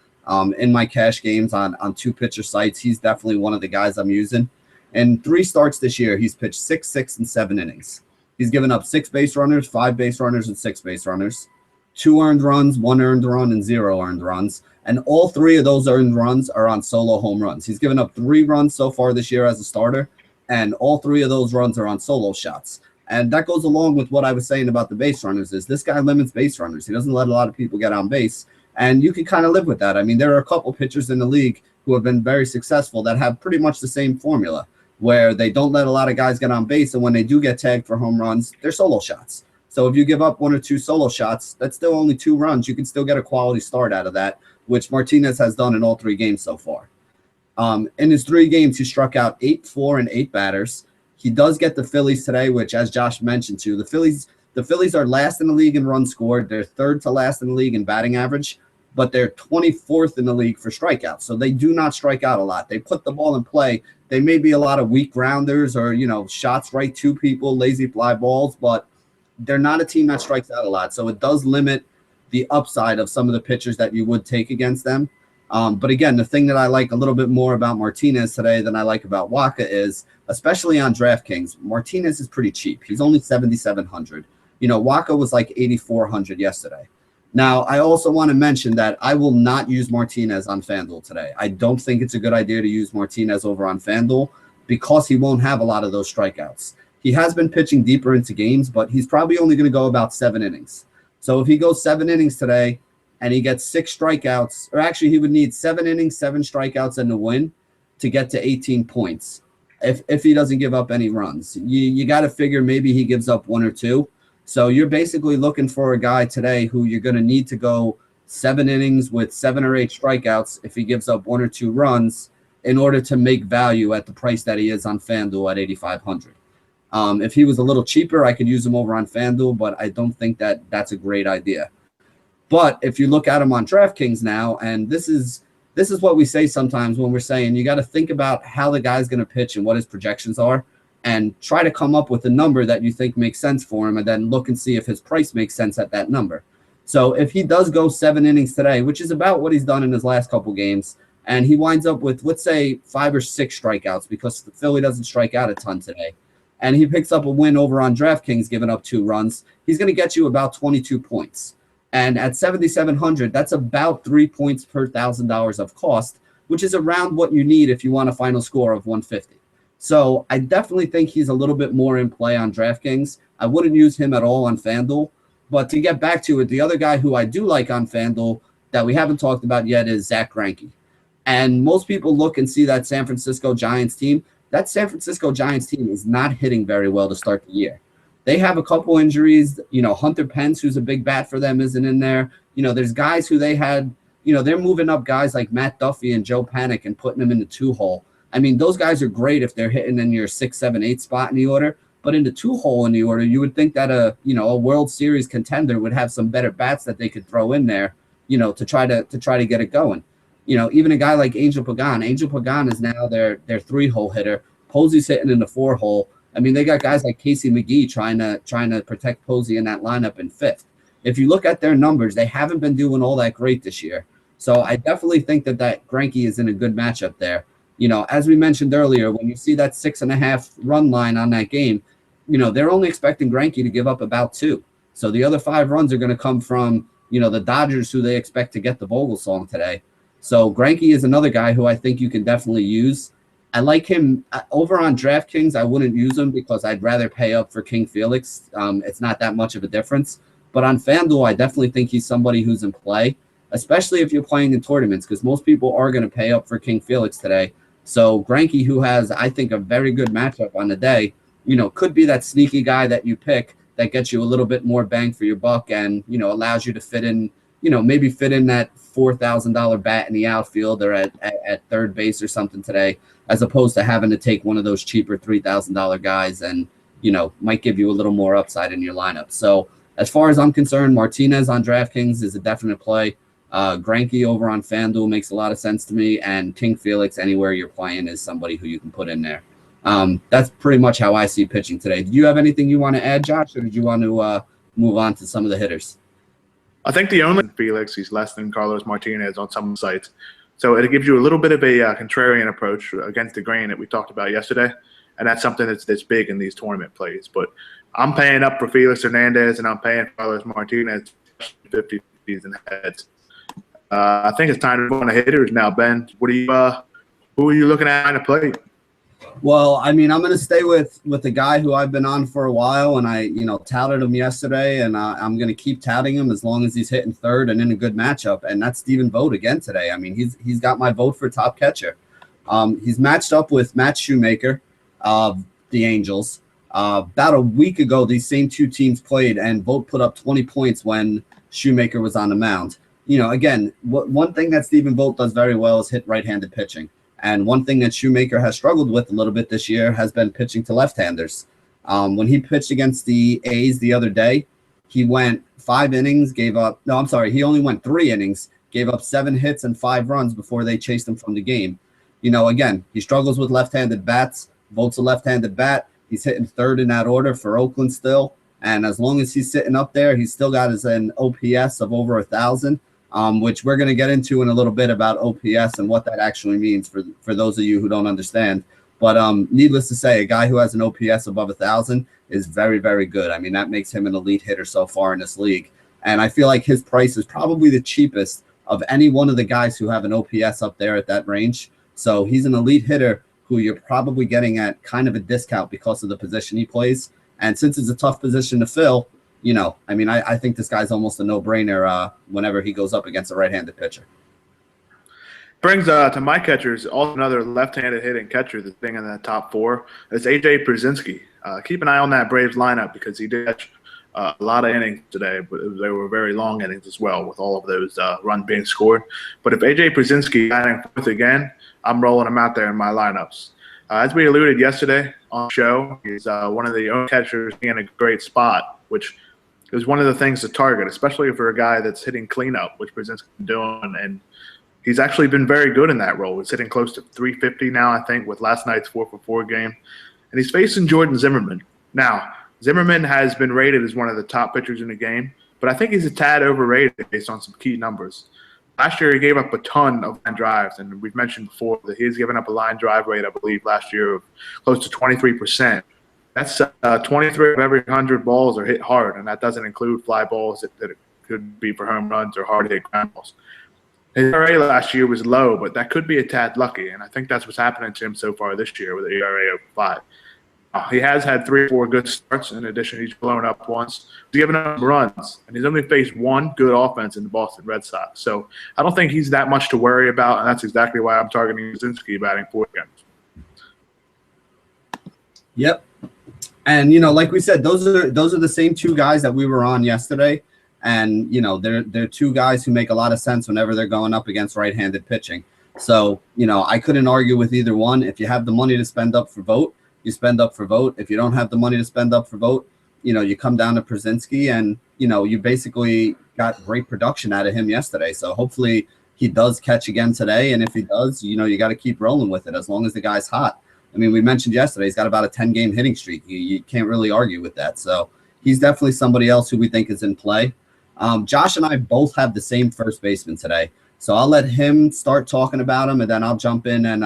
Speaker 2: In my cash games on two pitcher sites, he's definitely one of the guys I'm using. In 3 starts this year, he's pitched 6, 6, and 7 innings. He's given up 6 base runners, 5 base runners, and 6 base runners, 2 earned runs, 1 earned run, and 0 earned runs. And all 3 of those earned runs are on solo home runs. He's given up 3 runs so far this year as a starter, and all 3 of those runs are on solo shots. And that goes along with what I was saying about the base runners. Is this guy limits base runners? He doesn't let a lot of people get on base, and you can kind of live with that. There are a couple pitchers in the league who have been very successful that have pretty much the same formula, where they don't let a lot of guys get on base, and when they do get tagged for home runs, they're solo shots. So if you give up 1 or 2 solo shots, that's still only 2 runs. You can still get a quality start out of that, which Martinez has done in all 3 games so far. In his 3 games, he struck out 8, 4, and 8 batters. He does get the Phillies today, which, as Josh mentioned too, the Phillies are last in the league in runs scored. They're 3rd to last in the league in batting average, but they're 24th in the league for strikeouts. So they do not strike out a lot. They put the ball in play. They may be a lot of weak grounders or, shots right to people, lazy fly balls, but they're not a team that strikes out a lot. So it does limit the upside of some of the pitchers that you would take against them. But again, the thing that I like a little bit more about Martinez today than I like about Wacha is, especially on DraftKings, Martinez is pretty cheap. He's only 7,700. Wacha was like 8,400 yesterday. Now, I also want to mention that I will not use Martinez on FanDuel today. I don't think it's a good idea to use Martinez over on FanDuel because he won't have a lot of those strikeouts. He has been pitching deeper into games, but he's probably only going to go about 7 innings. So if he goes 7 innings today and he gets 6 strikeouts, or actually he would need 7 innings, 7 strikeouts, and a win to get to 18 points if he doesn't give up any runs. You got to figure maybe he gives up 1 or 2. So you're basically looking for a guy today who you're going to need to go 7 innings with 7 or 8 strikeouts if he gives up 1 or 2 runs in order to make value at the price that he is on FanDuel at 8,500. If he was a little cheaper, I could use him over on FanDuel, but I don't think that that's a great idea. But if you look at him on DraftKings now, and this is what we say sometimes when we're saying you got to think about how the guy's going to pitch and what his projections are, and try to come up with a number that you think makes sense for him, and then look and see if his price makes sense at that number. So if he does go 7 innings today, which is about what he's done in his last couple games, and he winds up with, let's say, 5 or 6 strikeouts because the Philly doesn't strike out a ton today, and he picks up a win over on DraftKings, giving up 2 runs, he's going to get you about 22 points. And at 7,700, that's about 3 points per $1,000 of cost, which is around what you need if you want a final score of 150. So I definitely think he's a little bit more in play on DraftKings. I wouldn't use him at all on FanDuel. But to get back to it, the other guy who I do like on FanDuel that we haven't talked about yet is Zach Greinke. And most people look and see that San Francisco Giants team. That San Francisco Giants team is not hitting very well to start the year. They have a couple injuries. Hunter Pence, who's a big bat for them, isn't in there. There's guys who they had, they're moving up guys like Matt Duffy and Joe Panic and putting them in the 2-hole. Those guys are great if they're hitting in your 6, 7, 8 spot in the order. But in the 2-hole in the order, you would think that a World Series contender would have some better bats that they could throw in there, to try to get it going. Even a guy like Angel Pagan. Angel Pagan is now their 3-hole hitter. Posey's hitting in the 4-hole. They got guys like Casey McGee trying to protect Posey in that lineup in 5th. If you look at their numbers, they haven't been doing all that great this year. So I definitely think that Greinke is in a good matchup there. As we mentioned earlier, when you see that 6.5 run line on that game, they're only expecting Greinke to give up about 2. So the other 5 runs are going to come from, the Dodgers, who they expect to get the Vogelsong today. So Greinke is another guy who I think you can definitely use. I like him over on DraftKings. I wouldn't use him because I'd rather pay up for King Felix. It's not that much of a difference. But on FanDuel, I definitely think he's somebody who's in play, especially if you're playing in tournaments, because most people are going to pay up for King Felix today. So Greinke, who has, I think, a very good matchup on the day, could be that sneaky guy that you pick that gets you a little bit more bang for your buck and, allows you to fit in, maybe fit in that $4,000 bat in the outfield or at third base or something today, as opposed to having to take one of those cheaper $3,000 guys and, might give you a little more upside in your lineup. So as far as I'm concerned, Martinez on DraftKings is a definite play. Greinke over on FanDuel makes a lot of sense to me, and King Felix anywhere you're playing is somebody who you can put in there. That's pretty much how I see pitching today. Do you have anything you want to add, Josh, or did you want to move on to some of the hitters?
Speaker 3: I think the only Felix, he's less than Carlos Martinez on some sites. So it gives you a little bit of a contrarian approach against the grain that we talked about yesterday, and that's something that's big in these tournament plays. But I'm paying up for Felix Hernandez, and I'm paying Carlos Martinez 50 and heads. I think it's time to move on to hitters now, Ben. Who are you looking at to play?
Speaker 2: Well, I mean, I'm going to stay with the guy who I've been on for a while, and I, touted him yesterday, and I'm going to keep touting him as long as he's hitting third and in a good matchup, and that's Stephen Vogt again today. I mean, he's got my vote for top catcher. He's matched up with Matt Shoemaker of the Angels. About a week ago, these same two teams played, and Vogt put up 20 points when Shoemaker was on the mound. Again, one thing that Stephen Vogt does very well is hit right-handed pitching. And one thing that Shoemaker has struggled with a little bit this year has been pitching to left-handers. When he pitched against the A's the other day, he went 5 innings, he only went 3 innings, gave up 7 hits and 5 runs before they chased him from the game. Again, he struggles with left-handed bats. Vogt's a left-handed bat. He's hitting third in that order for Oakland still. And as long as he's sitting up there, he's still got an OPS of over 1,000. Which we're going to get into in a little bit about OPS and what that actually means for those of you who don't understand. But needless to say, a guy who has an OPS above 1,000 is very, very good. I mean, that makes him an elite hitter so far in this league. And I feel like his price is probably the cheapest of any one of the guys who have an OPS up there at that range. So he's an elite hitter who you're probably getting at kind of a discount because of the position he plays. And since it's a tough position to fill, I think this guy's almost a no-brainer whenever he goes up against a right-handed pitcher.
Speaker 3: Brings to my catchers, also another left-handed hitting catcher that's being in the top 4. It's A.J. Pierzynski. Keep an eye on that Braves lineup because he did a lot of innings today, but they were very long innings as well with all of those runs being scored. But if A.J. Pierzynski batting 4th again, I'm rolling him out there in my lineups. As we alluded yesterday on the show, he's one of the only catchers in a great spot, which – it was one of the things to target, especially for a guy that's hitting cleanup, which Pierzynski's doing, and he's actually been very good in that role. He's hitting close to 350 now, I think, with last night's 4-for-4 game. And he's facing Jordan Zimmerman. Now, Zimmerman has been rated as one of the top pitchers in the game, but I think he's a tad overrated based on some key numbers. Last year, he gave up a ton of line drives, and we've mentioned before that he's given up a line drive rate, I believe, last year of close to 23%. That's 23 of every 100 balls are hit hard, and that doesn't include fly balls that could be for home runs or hard hit ground balls. His ERA last year was low, but that could be a tad lucky, and I think that's what's happening to him so far this year with an ERA of 5. He has had 3 or 4 good starts. In addition, he's blown up once. He's given up runs, and he's only faced 1 good offense in the Boston Red Sox. So I don't think he's that much to worry about, and that's exactly why I'm targeting Pierzynski batting 4th again.
Speaker 2: Yep. And, like we said, those are the same 2 guys that we were on yesterday. And, they're 2 guys who make a lot of sense whenever they're going up against right-handed pitching. So, I couldn't argue with either one. If you have the money to spend up for Vogt, you spend up for Vogt. If you don't have the money to spend up for Vogt, you come down to Pierzynski, and, you basically got great production out of him yesterday. So hopefully he does catch again today. And if he does, you got to keep rolling with it as long as the guy's hot. I mean, we mentioned yesterday he's got about a 10-game hitting streak. You can't really argue with that. So he's definitely somebody else who we think is in play. Josh and I both have the same first baseman today. So I'll let him start talking about him, and then I'll jump in and,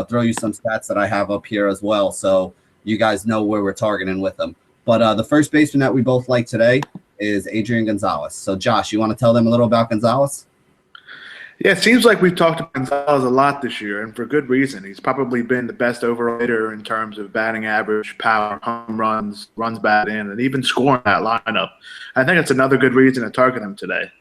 Speaker 2: throw you some stats that I have up here as well so you guys know where we're targeting with them. But the first baseman that we both like today is Adrian Gonzalez. So, Josh, you want to tell them a little about Gonzalez?
Speaker 3: Yeah, it seems like we've talked about Gonzalez a lot this year, and for good reason. He's probably been the best overall hitter in terms of batting average, power, home runs, runs batted in, and even scoring that lineup. I think it's another good reason to target him today.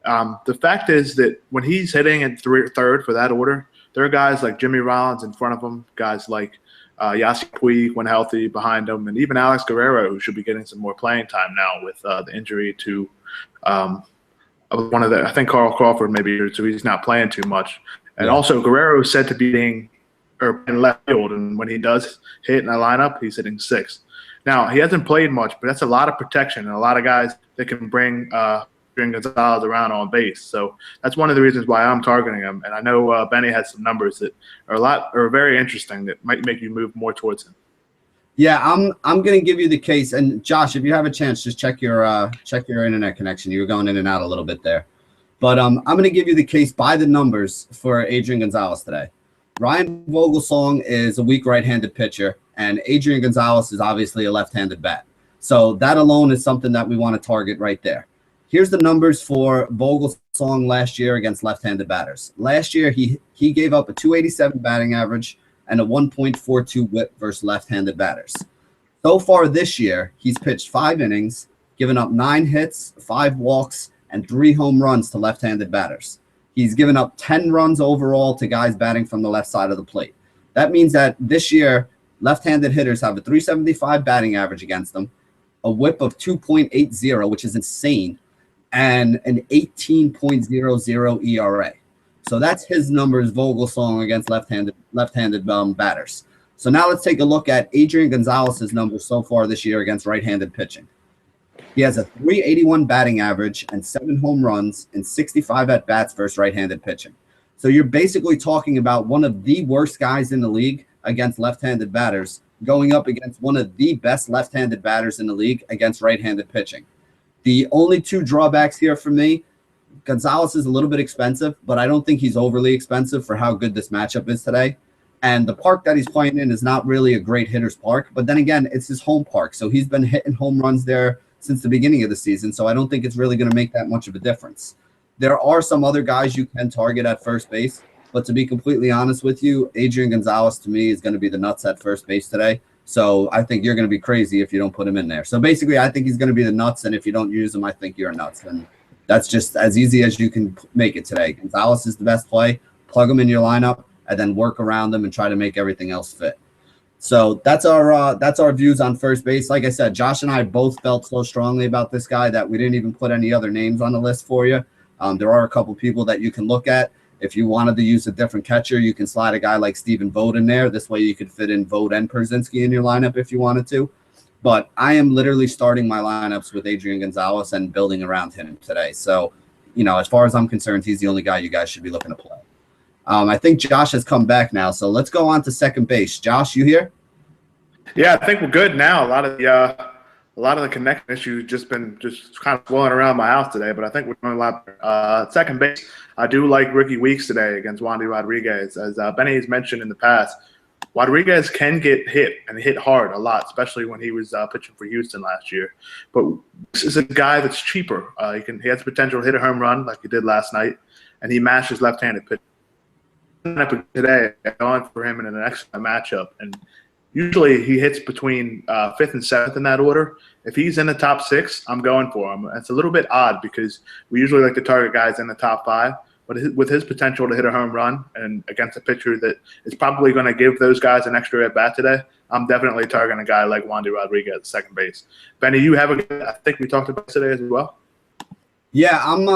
Speaker 3: The fact is that when he's hitting at third for that order, there are guys like Jimmy Rollins in front of him, guys like Yasiel Puig when healthy behind him, and even Alex Guerrero, who should be getting some more playing time now with the injury to one of the. I think Carl Crawford maybe, so he's not playing too much. And also Guerrero is said to be in left field, and when he does hit in a lineup, he's hitting sixth. Now he hasn't played much, but that's a lot of protection and a lot of guys that can bring Gonzalez around on base. So that's one of the reasons why I'm targeting him. And I know Benny has some numbers that are very interesting that might make you move more towards him.
Speaker 2: Yeah, I'm gonna give you the case. And Josh, if you have a chance, just check your internet connection. You were going in and out a little bit there. But I'm gonna give you the case by the numbers for Adrian Gonzalez today. Ryan Vogelsong is a weak right-handed pitcher, and Adrian Gonzalez is obviously a left-handed bat. So that alone is something that we want to target right there. Here's the numbers for Vogelsong last year against left-handed batters. Last year, he gave up a 287 batting average and a 1.42 whip versus left-handed batters. So far this year, he's pitched 5 innings, given up 9 hits, 5 walks, and 3 home runs to left-handed batters. He's given up 10 runs overall to guys batting from the left side of the plate. That means that this year, left-handed hitters have a 375 batting average against them, a whip of 2.80, which is insane, and an 18.00 ERA. So that's his numbers, Vogelsong, against left-handed batters. So now let's take a look at Adrian Gonzalez's numbers so far this year against right-handed pitching. He has a 381 batting average and 7 home runs and 65 at-bats versus right-handed pitching. So you're basically talking about one of the worst guys in the league against left-handed batters going up against one of the best left-handed batters in the league against right-handed pitching. The only 2 drawbacks here for me, Gonzalez is a little bit expensive, but I don't think he's overly expensive for how good this matchup is today. And the park that he's playing in is not really a great hitter's park. But then again, it's his home park. So he's been hitting home runs there since the beginning of the season. So I don't think it's really going to make that much of a difference. There are some other guys you can target at first base. But to be completely honest with you, Adrian Gonzalez to me is going to be the nuts at first base today. So I think you're going to be crazy if you don't put him in there. So basically, I think he's going to be the nuts. And if you don't use him, I think you're nuts. And that's just as easy as you can make it today. Gonzalez is the best play. Plug him in your lineup and then work around them and try to make everything else fit. So that's our views on first base. Like I said, Josh and I both felt so strongly about this guy that we didn't even put any other names on the list for you. There are a couple people that you can look at. If you wanted to use a different catcher, you can slide a guy like Stephen Vogt in there. This way you could fit in Vogt and Pierzynski in your lineup if you wanted to. But I am literally starting my lineups with Adrian Gonzalez and building around him today. So, as far as I'm concerned, he's the only guy you guys should be looking to play. I think Josh has come back now, so let's go on to second base. Josh, you here?
Speaker 3: Yeah, I think we're good now. A lot of the connection issues just kind of swirling around my house today, but I think we're doing a lot. Second base, I do like Ricky Weeks today against Wandy Rodriguez. As Benny has mentioned in the past, Rodriguez can get hit and hit hard a lot, especially when he was pitching for Houston last year. But this is a guy that's cheaper. He has the potential to hit a home run like he did last night, and he matches left-handed pitch. Today, going for him in an excellent matchup, and usually he hits between 5th and 7th in that order. If he's in the top 6, I'm going for him. It's a little bit odd because we usually like to target guys in the top 5, but with his potential to hit a home run and against a pitcher that is probably going to give those guys an extra at bat today, I'm definitely targeting a guy like Wandy Rodriguez at second base. Benny, you have I think we talked about today as well.
Speaker 2: Yeah, I'm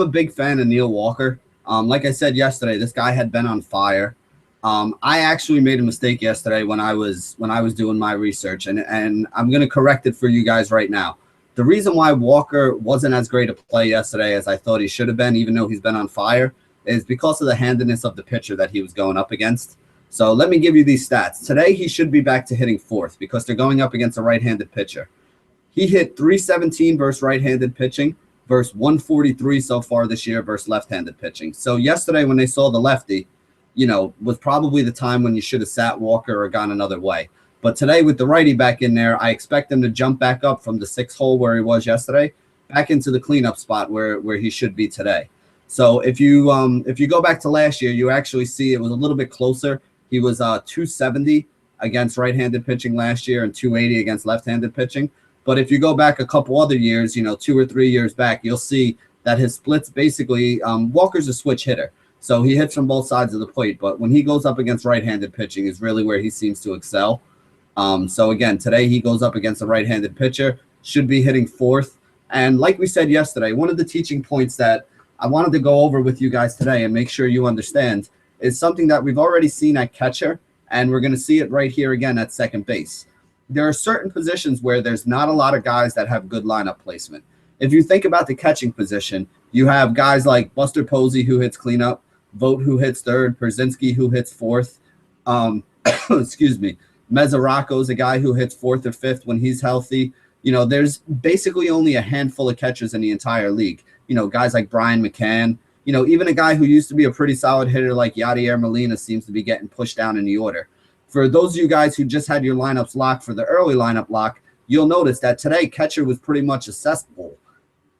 Speaker 2: a big fan of Neil Walker. Like I said yesterday, this guy had been on fire. I actually made a mistake yesterday when I was doing my research, and I'm going to correct it for you guys right now. The reason why Walker wasn't as great a play yesterday as I thought he should have been, even though he's been on fire, is because of the handedness of the pitcher that he was going up against. So let me give you these stats. Today, he should be back to hitting 4th because they're going up against a right-handed pitcher. He hit 317 versus right-handed pitching versus 143 so far this year versus left-handed pitching. So yesterday when they saw the lefty, was probably the time when you should have sat Walker or gone another way. But today with the righty back in there, I expect him to jump back up from the 6th hole where he was yesterday, back into the cleanup spot where he should be today. So if you go back to last year, you actually see it was a little bit closer. He was 270 against right-handed pitching last year and 280 against left-handed pitching. But if you go back a couple other years, 2 or 3 years back, you'll see that his splits basically Walker's a switch hitter. So he hits from both sides of the plate. But when he goes up against right-handed pitching is really where he seems to excel. So, again, today he goes up against a right-handed pitcher, should be hitting 4th. And like we said yesterday, one of the teaching points that I wanted to go over with you guys today and make sure you understand is something that we've already seen at catcher, and we're going to see it right here again at second base. There are certain positions where there's not a lot of guys that have good lineup placement. If you think about the catching position, you have guys like Buster Posey, who hits cleanup, Vogt, who hits third, Perzinski, who hits fourth. Excuse me. Mesoraco's a guy who hits fourth or fifth when he's healthy. You know, there's basically only a handful of catchers in the entire league. You know, guys like Brian McCann, you know, even a guy who used to be a pretty solid hitter like Yadier Molina seems to be getting pushed down in the order. For those of you guys who just had your lineups locked for the early lineup lock, you'll notice that today catcher was pretty much accessible.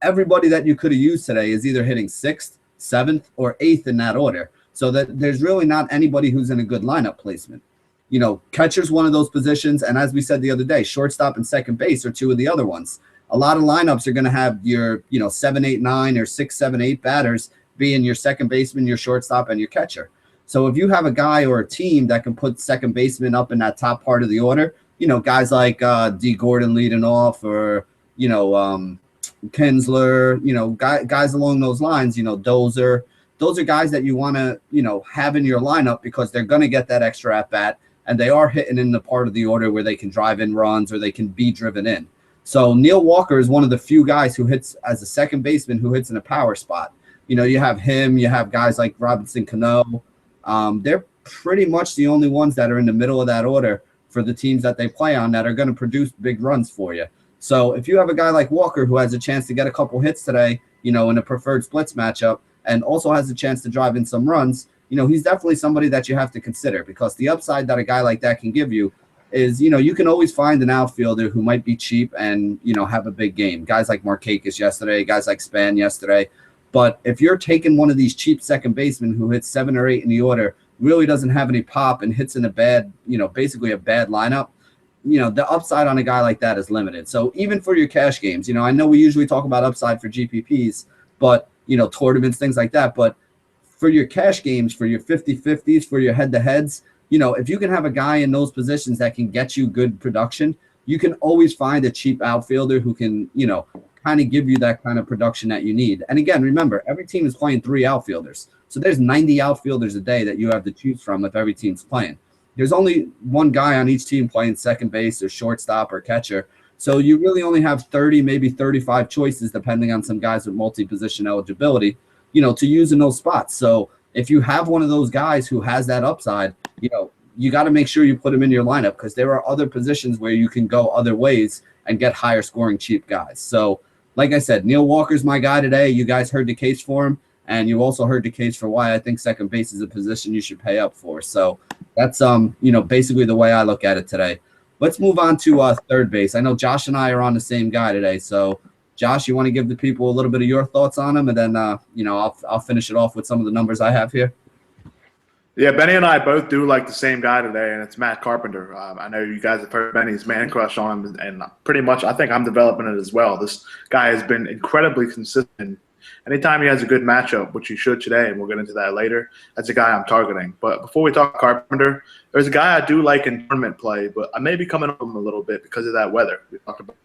Speaker 2: Everybody that you could have used today is either hitting 6th, 7th, or 8th in that order. So that there's really not anybody who's in a good lineup placement. You know, catcher's one of those positions, and as we said the other day, shortstop and second base are two of the other ones. A lot of lineups are going to have your, 7, 8, 9 or 6, 7, 8 batters being your second baseman, your shortstop, and your catcher. So if you have a guy or a team that can put second baseman up in that top part of the order, guys like D. Gordon leading off, or Kinsler, guys along those lines, Dozer. Those are guys that you want to, have in your lineup because they're going to get that extra at bat, and they are hitting in the part of the order where they can drive in runs or they can be driven in. So Neil Walker is one of the few guys who hits as a second baseman who hits in a power spot. You have him, you have guys like Robinson Cano. They're pretty much the only ones that are in the middle of that order for the teams that they play on that are going to produce big runs for you. So if you have a guy like Walker who has a chance to get a couple hits today, in a preferred splits matchup, and also has a chance to drive in some runs, he's definitely somebody that you have to consider, because the upside that a guy like that can give you is, you can always find an outfielder who might be cheap and, have a big game. Guys like Markakis yesterday, guys like Span yesterday. But if you're taking one of these cheap second basemen who hits 7 or 8 in the order, really doesn't have any pop, and hits in a bad, basically a bad lineup, the upside on a guy like that is limited. So even for your cash games, I know we usually talk about upside for GPPs, but, tournaments, things like that. But for your cash games, for your 50-50s, for your head-to-heads, if you can have a guy in those positions that can get you good production, you can always find a cheap outfielder who can, kind of give you that kind of production that you need. And again, remember, every team is playing 3 outfielders. So there's 90 outfielders a day that you have to choose from if every team's playing. There's only one guy on each team playing second base or shortstop or catcher. So you really only have 30, maybe 35 choices, depending on some guys with multi-position eligibility, to use in those spots. So if you have one of those guys who has that upside, you got to make sure you put him in your lineup, because there are other positions where you can go other ways and get higher scoring cheap guys. So like I said, Neil Walker's my guy today. You guys heard the case for him, and you also heard the case for why I think second base is a position you should pay up for. So that's basically the way I look at it today. Let's move on to third base. I know Josh and I are on the same guy today. So Josh, you want to give the people a little bit of your thoughts on him, and then I'll finish it off with some of the numbers I have here.
Speaker 3: Yeah, Benny and I both do like the same guy today, and it's Matt Carpenter. I know you guys have heard Benny's man crush on him, and pretty much I think I'm developing it as well. This guy has been incredibly consistent. Anytime he has a good matchup, which he should today, and we'll get into that later, that's a guy I'm targeting. But before we talk Carpenter, there's a guy I do like in tournament play, but I may be coming up with him a little bit because of that weather. We talked about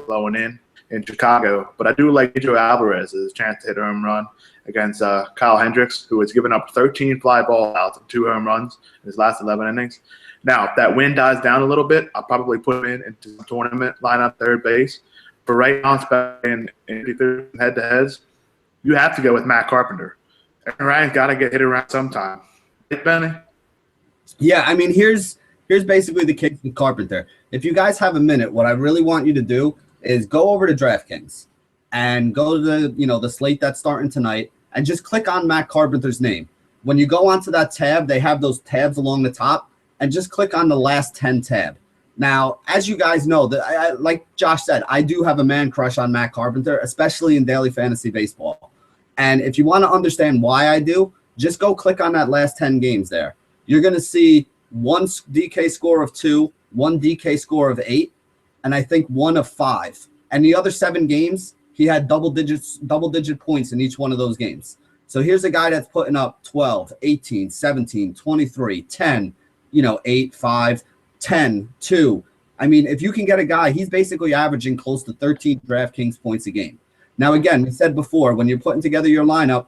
Speaker 3: blowing in Chicago, but I do like Pedro Alvarez's chance to hit a home run against Kyle Hendricks, who has given up 13 fly ball outs and 2 home runs in his last 11 innings. Now, if that wind dies down a little bit, I'll probably put him into the tournament lineup third base. But right now, especially in head-to-heads, you have to go with Matt Carpenter. Aaron Ryan's got to get hit around sometime. Right, Benny?
Speaker 2: Yeah, I mean, here's basically the case with Carpenter. If you guys have a minute, what I really want you to do is go over to DraftKings and go to the slate that's starting tonight, and just click on Matt Carpenter's name. When you go onto that tab, they have those tabs along the top, and just click on the last 10 tab. Now, as you guys know, like Josh said, I do have a man crush on Matt Carpenter, especially in daily fantasy baseball. And if you want to understand why I do, just go click on that last 10 games there. You're going to see one DK score of 2, one DK score of 8, and I think 1 of 5. And the other 7 games, he had double-digit points in each one of those games. So here's a guy that's putting up 12, 18, 17, 23, 10, 8, 5, 10, 2. I mean, if you can get a guy, he's basically averaging close to 13 DraftKings points a game. Now, again, we said before, when you're putting together your lineup,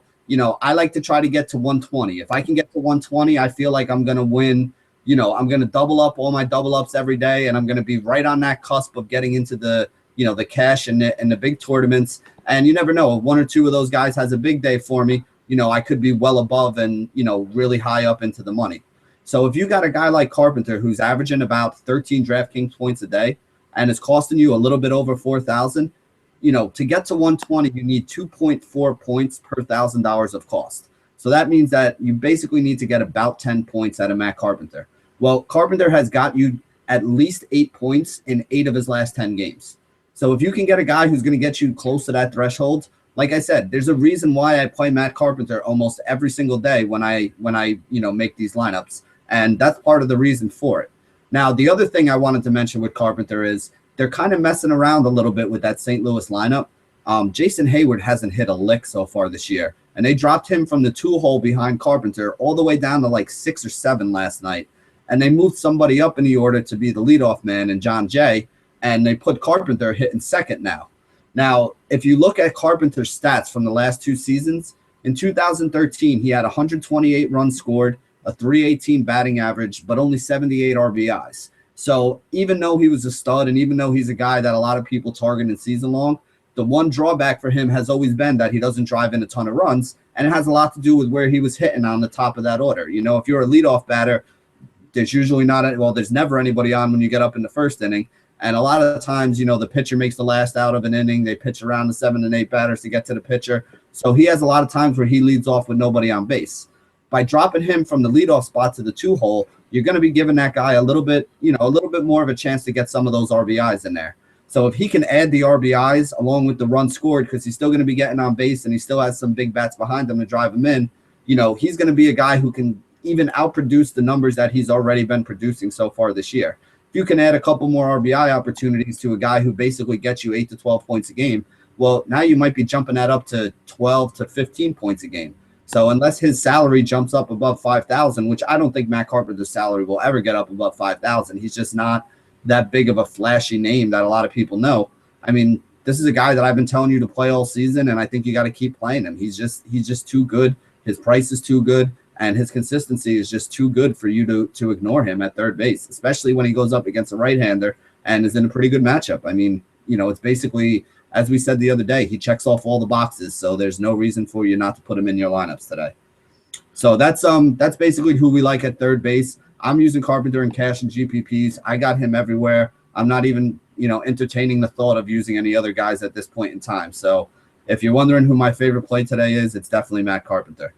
Speaker 2: I like to try to get to 120. If I can get to 120, I feel like I'm going to win. I'm going to double up all my double ups every day, and I'm going to be right on that cusp of getting into the cash and the big tournaments. And you never know, if one or two of those guys has a big day for me, I could be well above and, really high up into the money. So if you got a guy like Carpenter who's averaging about 13 DraftKings points a day and is costing you a little bit over 4,000, to get to 120, you need 2.4 points per $1,000 of cost. So that means that you basically need to get about 10 points out of Matt Carpenter. Well, Carpenter has got you at least 8 points in 8 of his last 10 games. So if you can get a guy who's going to get you close to that threshold, like I said, there's a reason why I play Matt Carpenter almost every single day when I make these lineups, and that's part of the reason for it. Now, the other thing I wanted to mention with Carpenter is they're kind of messing around a little bit with that St. Louis lineup. Jason Hayward hasn't hit a lick so far this year, and they dropped him from the 2-hole behind Carpenter all the way down to like 6 or 7 last night, and they moved somebody up in the order to be the leadoff man and John Jay, and they put Carpenter hitting second now. Now, if you look at Carpenter's stats from the last 2 seasons, in 2013, he had 128 runs scored, a 318 batting average, but only 78 RBIs. So even though he was a stud and even though he's a guy that a lot of people target in season long, the one drawback for him has always been that he doesn't drive in a ton of runs, and it has a lot to do with where he was hitting on the top of that order. If you're a leadoff batter, there's usually there's never anybody on when you get up in the first inning. And a lot of the times, the pitcher makes the last out of an inning. They pitch around the 7 and 8 batters to get to the pitcher. So he has a lot of times where he leads off with nobody on base. By dropping him from the leadoff spot to the 2-hole, you're going to be giving that guy a little bit more of a chance to get some of those RBIs in there. So if he can add the RBIs along with the run scored, because he's still going to be getting on base and he still has some big bats behind him to drive him in, he's going to be a guy who can even outproduce the numbers that he's already been producing so far this year. If you can add a couple more RBI opportunities to a guy who basically gets you 8 to 12 points a game, well, now you might be jumping that up to 12 to 15 points a game. So unless his salary jumps up above 5,000, which I don't think Matt Carpenter's salary will ever get up above 5,000, he's just not that big of a flashy name that a lot of people know. I mean, this is a guy that I've been telling you to play all season, and I think you got to keep playing him. He's just too good. His price is too good, and his consistency is just too good for you to ignore him at third base, especially when he goes up against a right-hander and is in a pretty good matchup. I mean, it's basically, as we said the other day, he checks off all the boxes, so there's no reason for you not to put him in your lineups today. So that's basically who we like at third base. I'm using Carpenter in cash and GPPs. I got him everywhere. I'm not even, entertaining the thought of using any other guys at this point in time. So if you're wondering who my favorite play today is, it's definitely Matt Carpenter.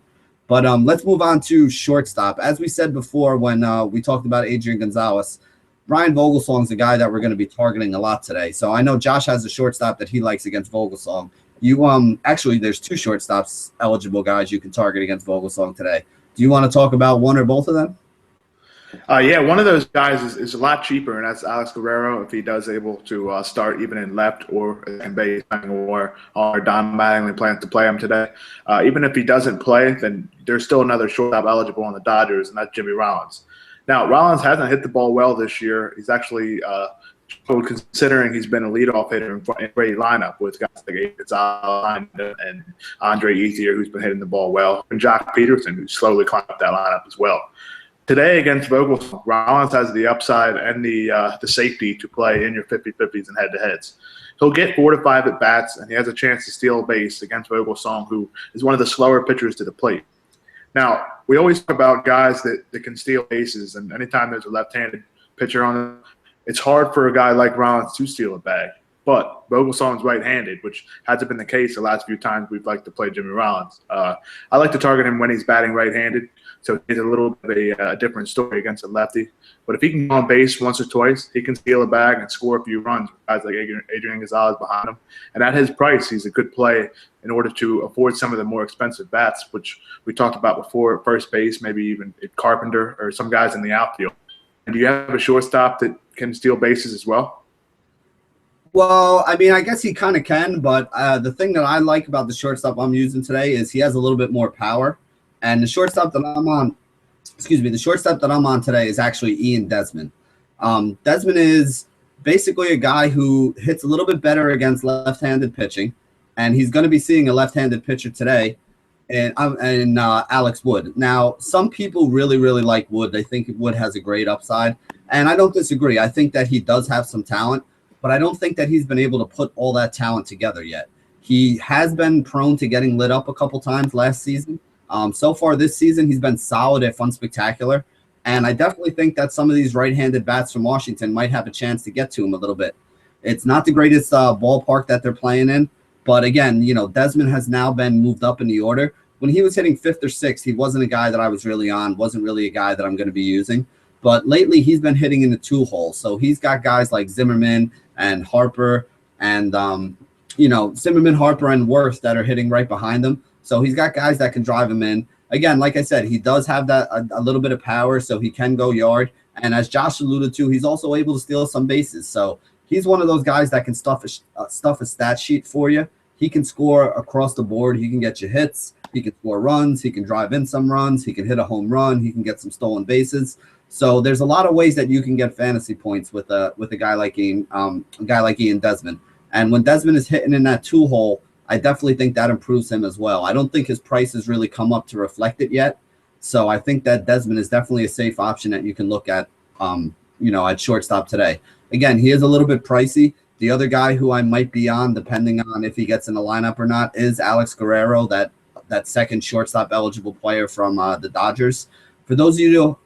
Speaker 2: But let's move on to shortstop. As we said before when we talked about Adrian Gonzalez, Brian Vogelsong's the guy that we're going to be targeting a lot today. So I know Josh has a shortstop that he likes against Vogelsong. You actually, there's 2 shortstops eligible guys you can target against Vogelsong today. Do you want to talk about one or both of them?
Speaker 3: Yeah, one of those guys is a lot cheaper, and that's Alex Guerrero if he does able to start even in left or in base, or Don Mattingly plans to play him today. Even if he doesn't play, then there's still another shortstop eligible on the Dodgers, and that's Jimmy Rollins. Now, Rollins hasn't hit the ball well this year. He's actually considering he's been a leadoff hitter in a great lineup with guys like Abe Gonzalez and Andre Ethier, who's been hitting the ball well, and Jock Peterson, who's slowly climbed up that lineup as well. Today against Vogelsong, Rollins has the upside and the safety to play in your 50-50s and head-to-heads. He'll get 4 to 5 at-bats, and he has a chance to steal a base against Vogelsong, who is one of the slower pitchers to the plate. Now, we always talk about guys that can steal bases, and anytime there's a left-handed pitcher on them, it's hard for a guy like Rollins to steal a bag. But Vogelsong's right-handed, which hasn't been the case the last few times we've liked to play Jimmy Rollins. I like to target him when he's batting right-handed, so it's a little bit of a different story against a lefty. But if he can go on base once or twice, he can steal a bag and score a few runs with guys like Adrian Gonzalez behind him. And at his price, he's a good play in order to afford some of the more expensive bats, which we talked about before at first base, maybe even at Carpenter or some guys in the outfield. And do you have a shortstop that can steal bases as well?
Speaker 2: Well, I mean, I guess he kind of can, but the thing that I like about the shortstop I'm using today is he has a little bit more power. And the shortstop that I'm on, the shortstop that I'm on today is actually Ian Desmond. Desmond is basically a guy who hits a little bit better against left-handed pitching, and he's going to be seeing a left-handed pitcher today, and Alex Wood. Now, some people really, really like Wood. They think Wood has a great upside, and I don't disagree. I think that he does have some talent, but I don't think that he's been able to put all that talent together yet. He has been prone to getting lit up a couple times last season. So far this season, he's been solid if unspectacular, and I definitely think that some of these right-handed bats from Washington might have a chance to get to him a little bit. It's not the greatest ballpark that they're playing in, but again, Desmond has now been moved up in the order. When he was hitting 5th or 6th, he wasn't a guy that I was really on, wasn't really a guy that I'm going to be using. But lately, he's been hitting in the 2 hole. So he's got guys like Zimmerman and Harper and, Zimmerman, Harper, and Worth that are hitting right behind him. So he's got guys that can drive him in. Again, like I said, he does have that a little bit of power, so he can go yard. And as Josh alluded to, he's also able to steal some bases. So he's one of those guys that can stuff a stat sheet for you. He can score across the board. He can get you hits. He can score runs. He can drive in some runs. He can hit a home run. He can get some stolen bases. So there's a lot of ways that you can get fantasy points with a guy like Ian Desmond. And when Desmond is hitting in that 2 hole, I definitely think that improves him as well. I don't think his price has really come up to reflect it yet. So I think that Desmond is definitely a safe option that you can look at, at shortstop today. Again, he is a little bit pricey. The other guy who I might be on, depending on if he gets in the lineup or not, is Alex Guerrero, that second shortstop eligible player from the Dodgers. For those of you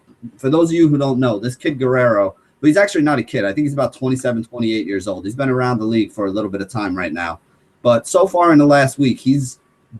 Speaker 2: who don't know, this kid Guerrero, but he's actually not a kid. I think he's about 27, 28 years old. He's been around the league for a little bit of time right now. But so far in the last week, he's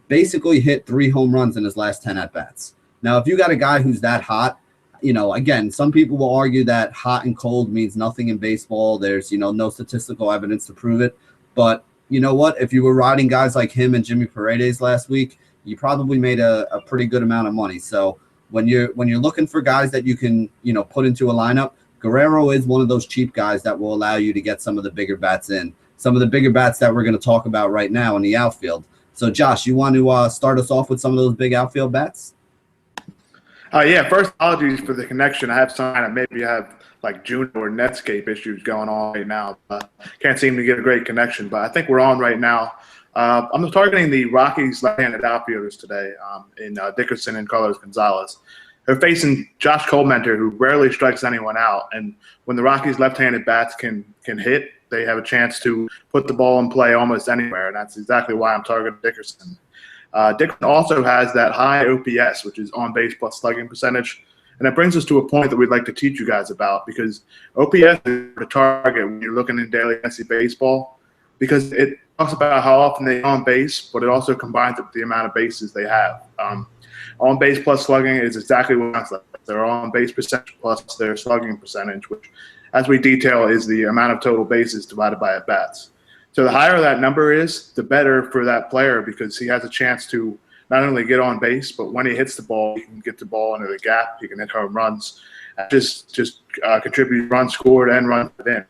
Speaker 2: basically hit 3 home runs in his last 10 at-bats. Now, if you got a guy who's that hot, again, some people will argue that hot and cold means nothing in baseball. There's, no statistical evidence to prove it. But you know what? If you were riding guys like him and Jimmy Paredes last week, you probably made a pretty good amount of money. So when you're looking for guys that you can, put into a lineup, Guerrero is one of those cheap guys that will allow you to get some of the bigger bats in. Some of the bigger bats that we're going to talk about right now in the outfield. So, Josh, you want to start us off with some of those big outfield bats?
Speaker 3: First, apologies for the connection. I have some maybe have like Juno or Netscape issues going on right now. Can't seem to get a great connection, but I think we're on right now. I'm targeting the Rockies left-handed outfielders today in Dickerson and Carlos Gonzalez. They're facing Josh Colementer, who rarely strikes anyone out. And when the Rockies left-handed bats can hit, they have a chance to put the ball in play almost anywhere, and that's exactly why I'm targeting Dickerson. Dickerson also has that high OPS, which is on base plus slugging percentage. And that brings us to a point that we'd like to teach you guys about, because OPS is a target when you're looking in daily fantasy baseball, because it talks about how often they on base, but it also combines it with the amount of bases they have. On base plus slugging is exactly what it's like. Their on base percentage plus their slugging percentage, which, as we detail, is the amount of total bases divided by at bats. So the higher that number is, the better for that player, because he has a chance to not only get on base, but when he hits the ball, he can get the ball into the gap. He can hit home runs, just contribute runs scored and runs in.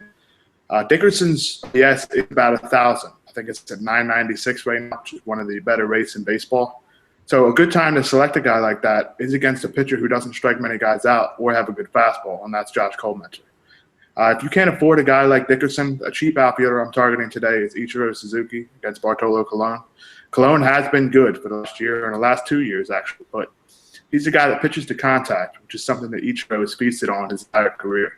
Speaker 3: Dickerson's is about 1,000. I think it's at 996 right now, which is one of the better rates in baseball. So a good time to select a guy like that is against a pitcher who doesn't strike many guys out or have a good fastball, and that's Josh Colementer. If you can't afford a guy like Dickerson, a cheap outfielder I'm targeting today is Ichiro Suzuki against Bartolo Colon. Colon has been good for the last year and the last 2 years, actually, but he's a guy that pitches to contact, which is something that Ichiro has feasted on his entire career.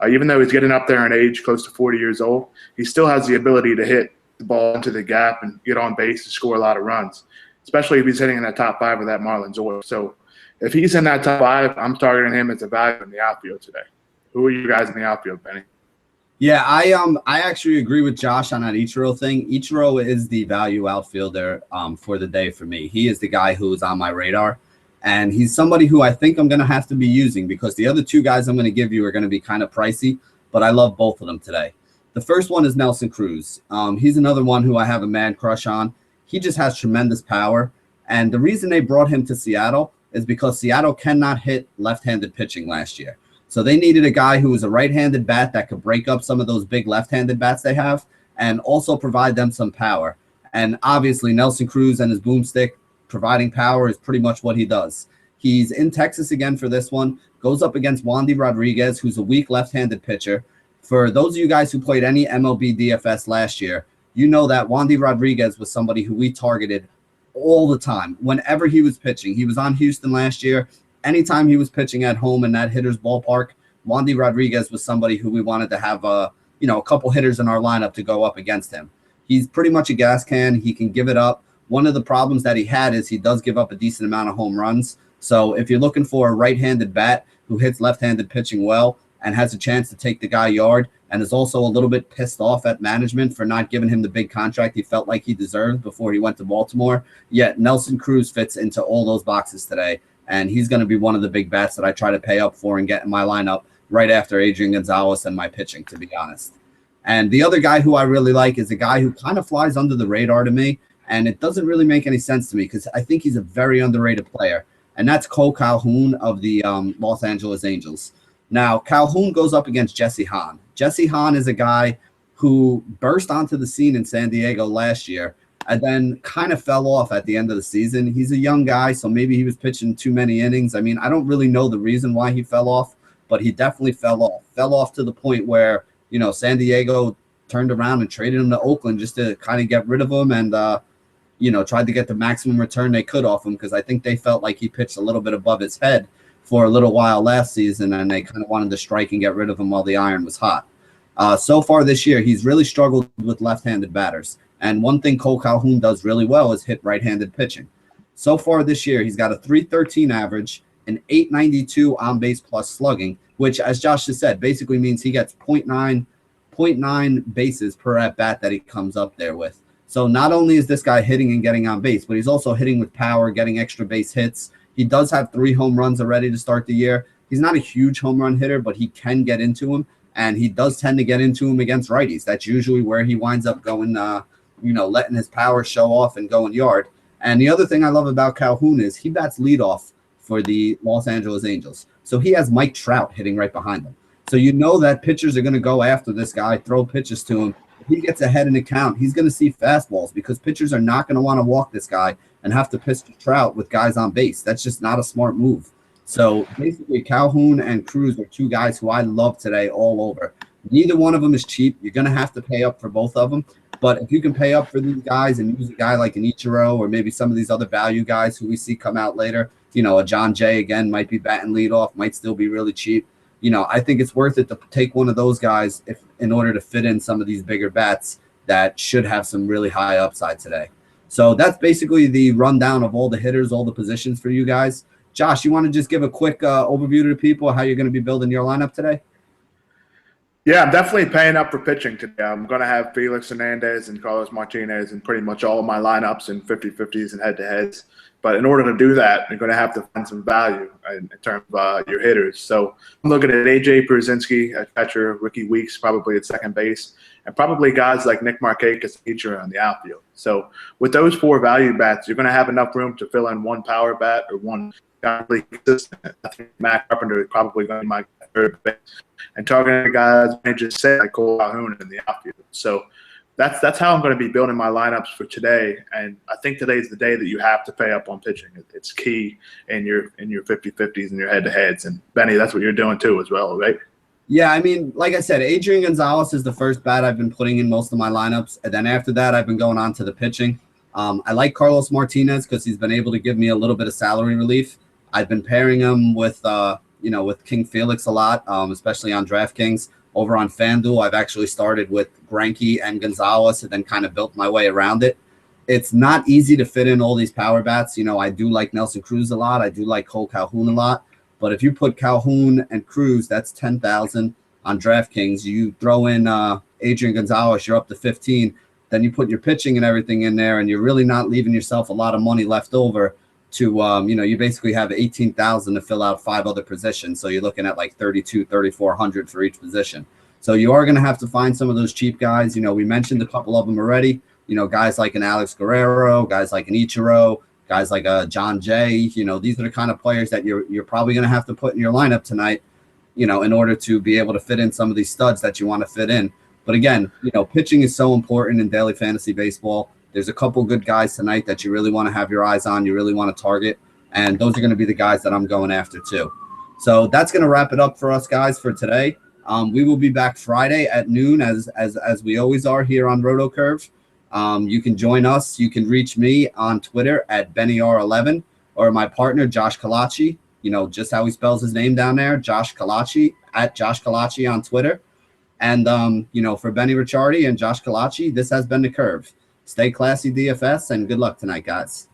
Speaker 3: Even though he's getting up there in age, close to 40 years old, he still has the ability to hit the ball into the gap and get on base to score a lot of runs, especially if he's hitting in that top 5 of that Marlins order. So if he's in that top 5, I'm targeting him as a value in the outfield today. Who are you guys in the outfield, Benny?
Speaker 2: Yeah, I actually agree with Josh on that Ichiro thing. Ichiro is the value outfielder for the day for me. He is the guy who is on my radar, and he's somebody who I think I'm going to have to be using, because the other 2 guys I'm going to give you are going to be kind of pricey, but I love both of them today. The first one is Nelson Cruz. He's another one who I have a man crush on. He just has tremendous power, and the reason they brought him to Seattle is because Seattle cannot hit left-handed pitching last year. So they needed a guy who was a right-handed bat that could break up some of those big left-handed bats they have and also provide them some power. And obviously Nelson Cruz and his boomstick providing power is pretty much what he does. He's in Texas again for this one, goes up against Wandy Rodriguez, who's a weak left-handed pitcher. For those of you guys who played any MLB DFS last year, you know that Wandy Rodriguez was somebody who we targeted all the time. Whenever he was pitching, he was on Houston last year. Anytime he was pitching at home in that hitter's ballpark, Wandy Rodriguez was somebody who we wanted to have a couple hitters in our lineup to go up against him. He's pretty much a gas can. He can give it up. One of the problems that he had is he does give up a decent amount of home runs. So if you're looking for a right-handed bat who hits left-handed pitching well and has a chance to take the guy yard and is also a little bit pissed off at management for not giving him the big contract he felt like he deserved before he went to Baltimore, yet Nelson Cruz fits into all those boxes today, and he's going to be one of the big bats that I try to pay up for and get in my lineup right after Adrian Gonzalez and my pitching, to be honest. And the other guy who I really like is a guy who kind of flies under the radar to me, and it doesn't really make any sense to me because I think he's a very underrated player, and that's Cole Calhoun of the Los Angeles Angels. Now, Calhoun goes up against Jesse Hahn. Jesse Hahn is a guy who burst onto the scene in San Diego last year and then kind of fell off at the end of the season. He's a young guy, so maybe he was pitching too many innings. I mean, I don't really know the reason why he fell off, but he definitely fell off. Fell off to the point where, San Diego turned around and traded him to Oakland just to kind of get rid of him and, tried to get the maximum return they could off him because I think they felt like he pitched a little bit above his head for a little while last season, and they kind of wanted to strike and get rid of him while the iron was hot. So far this year, he's really struggled with left-handed batters. And one thing Cole Calhoun does really well is hit right-handed pitching. So far this year, he's got a .313 average, an .892 on-base plus slugging, which, as Josh just said, basically means he gets 0.9 bases per at-bat that he comes up there with. So not only is this guy hitting and getting on base, but he's also hitting with power, getting extra base hits. He does have 3 home runs already to start the year. He's not a huge home run hitter, but he can get into him, and he does tend to get into him against righties. That's usually where he winds up going, letting his power show off and going yard. And the other thing I love about Calhoun is he bats leadoff for the Los Angeles Angels. So he has Mike Trout hitting right behind him. So you know that pitchers are going to go after this guy, throw pitches to him. If he gets ahead in the count, he's going to see fastballs because pitchers are not going to want to walk this guy and have to pitch to Trout with guys on base. That's just not a smart move. So basically, Calhoun and Cruz are 2 guys who I love today all over. Neither one of them is cheap. You're going to have to pay up for both of them. But if you can pay up for these guys and use a guy like an Ichiro or maybe some of these other value guys who we see come out later, a John Jay, again, might be batting leadoff, might still be really cheap. I think it's worth it to take one of those guys in order to fit in some of these bigger bats that should have some really high upside today. So that's basically the rundown of all the hitters, all the positions for you guys. Josh, you want to just give a quick overview to the people how you're going to be building your lineup today?
Speaker 3: Yeah, I'm definitely paying up for pitching today. I'm going to have Felix Hernandez and Carlos Martinez in pretty much all of my lineups in 50-50s and head-to-heads. But in order to do that, you're going to have to find some value in terms of your hitters. So I'm looking at A.J. Pierzynski at catcher, Ricky Weeks probably at second base, and probably guys like Nick Markakis feature on the outfield. So with those 4 value bats, you're going to have enough room to fill in one power bat or one guy really consistent. I think Matt Carpenter is probably going to be my third base. And targeting guys, I just said, like Cole Calhoun in the outfield. So that's how I'm going to be building my lineups for today. And I think today is the day that you have to pay up on pitching. It's key in your 50-50s and your head-to-heads. And Benny, that's what you're doing too as well, right?
Speaker 2: Yeah, I mean, like I said, Adrian Gonzalez is the first bat I've been putting in most of my lineups. And then after that, I've been going on to the pitching. I like Carlos Martinez because he's been able to give me a little bit of salary relief. I've been pairing him with King Felix a lot, especially on DraftKings. Over on FanDuel, I've actually started with Greinke and Gonzalez and then kind of built my way around it. It's not easy to fit in all these power bats. I do like Nelson Cruz a lot. I do like Cole Calhoun a lot. But if you put Calhoun and Cruz, that's $10,000 on DraftKings. You throw in Adrian Gonzalez, you're up to 15. Then you put your pitching and everything in there, and you're really not leaving yourself a lot of money left over to, you basically have $18,000 to fill out 5 other positions. So you're looking at like $3,400 for each position. So you are going to have to find some of those cheap guys. We mentioned a couple of them already, guys like an Alex Guerrero, guys like an Ichiro, guys like a John Jay. These are the kind of players that you're probably going to have to put in your lineup tonight, in order to be able to fit in some of these studs that you want to fit in. But again, pitching is so important in daily fantasy baseball. There's a couple good guys tonight that you really want to have your eyes on, you really want to target, and those are going to be the guys that I'm going after too. So that's going to wrap it up for us guys for today. We will be back Friday at noon as we always are here on RotoCurve. You can join us. You can reach me on Twitter at BennyR11 or my partner, Josh Kalachi, just how he spells his name down there, Josh Kalachi, at Josh Kalachi on Twitter. And, for Benny Ricciardi and Josh Kalachi, this has been The Curve. Stay classy, DFS, and good luck tonight, guys.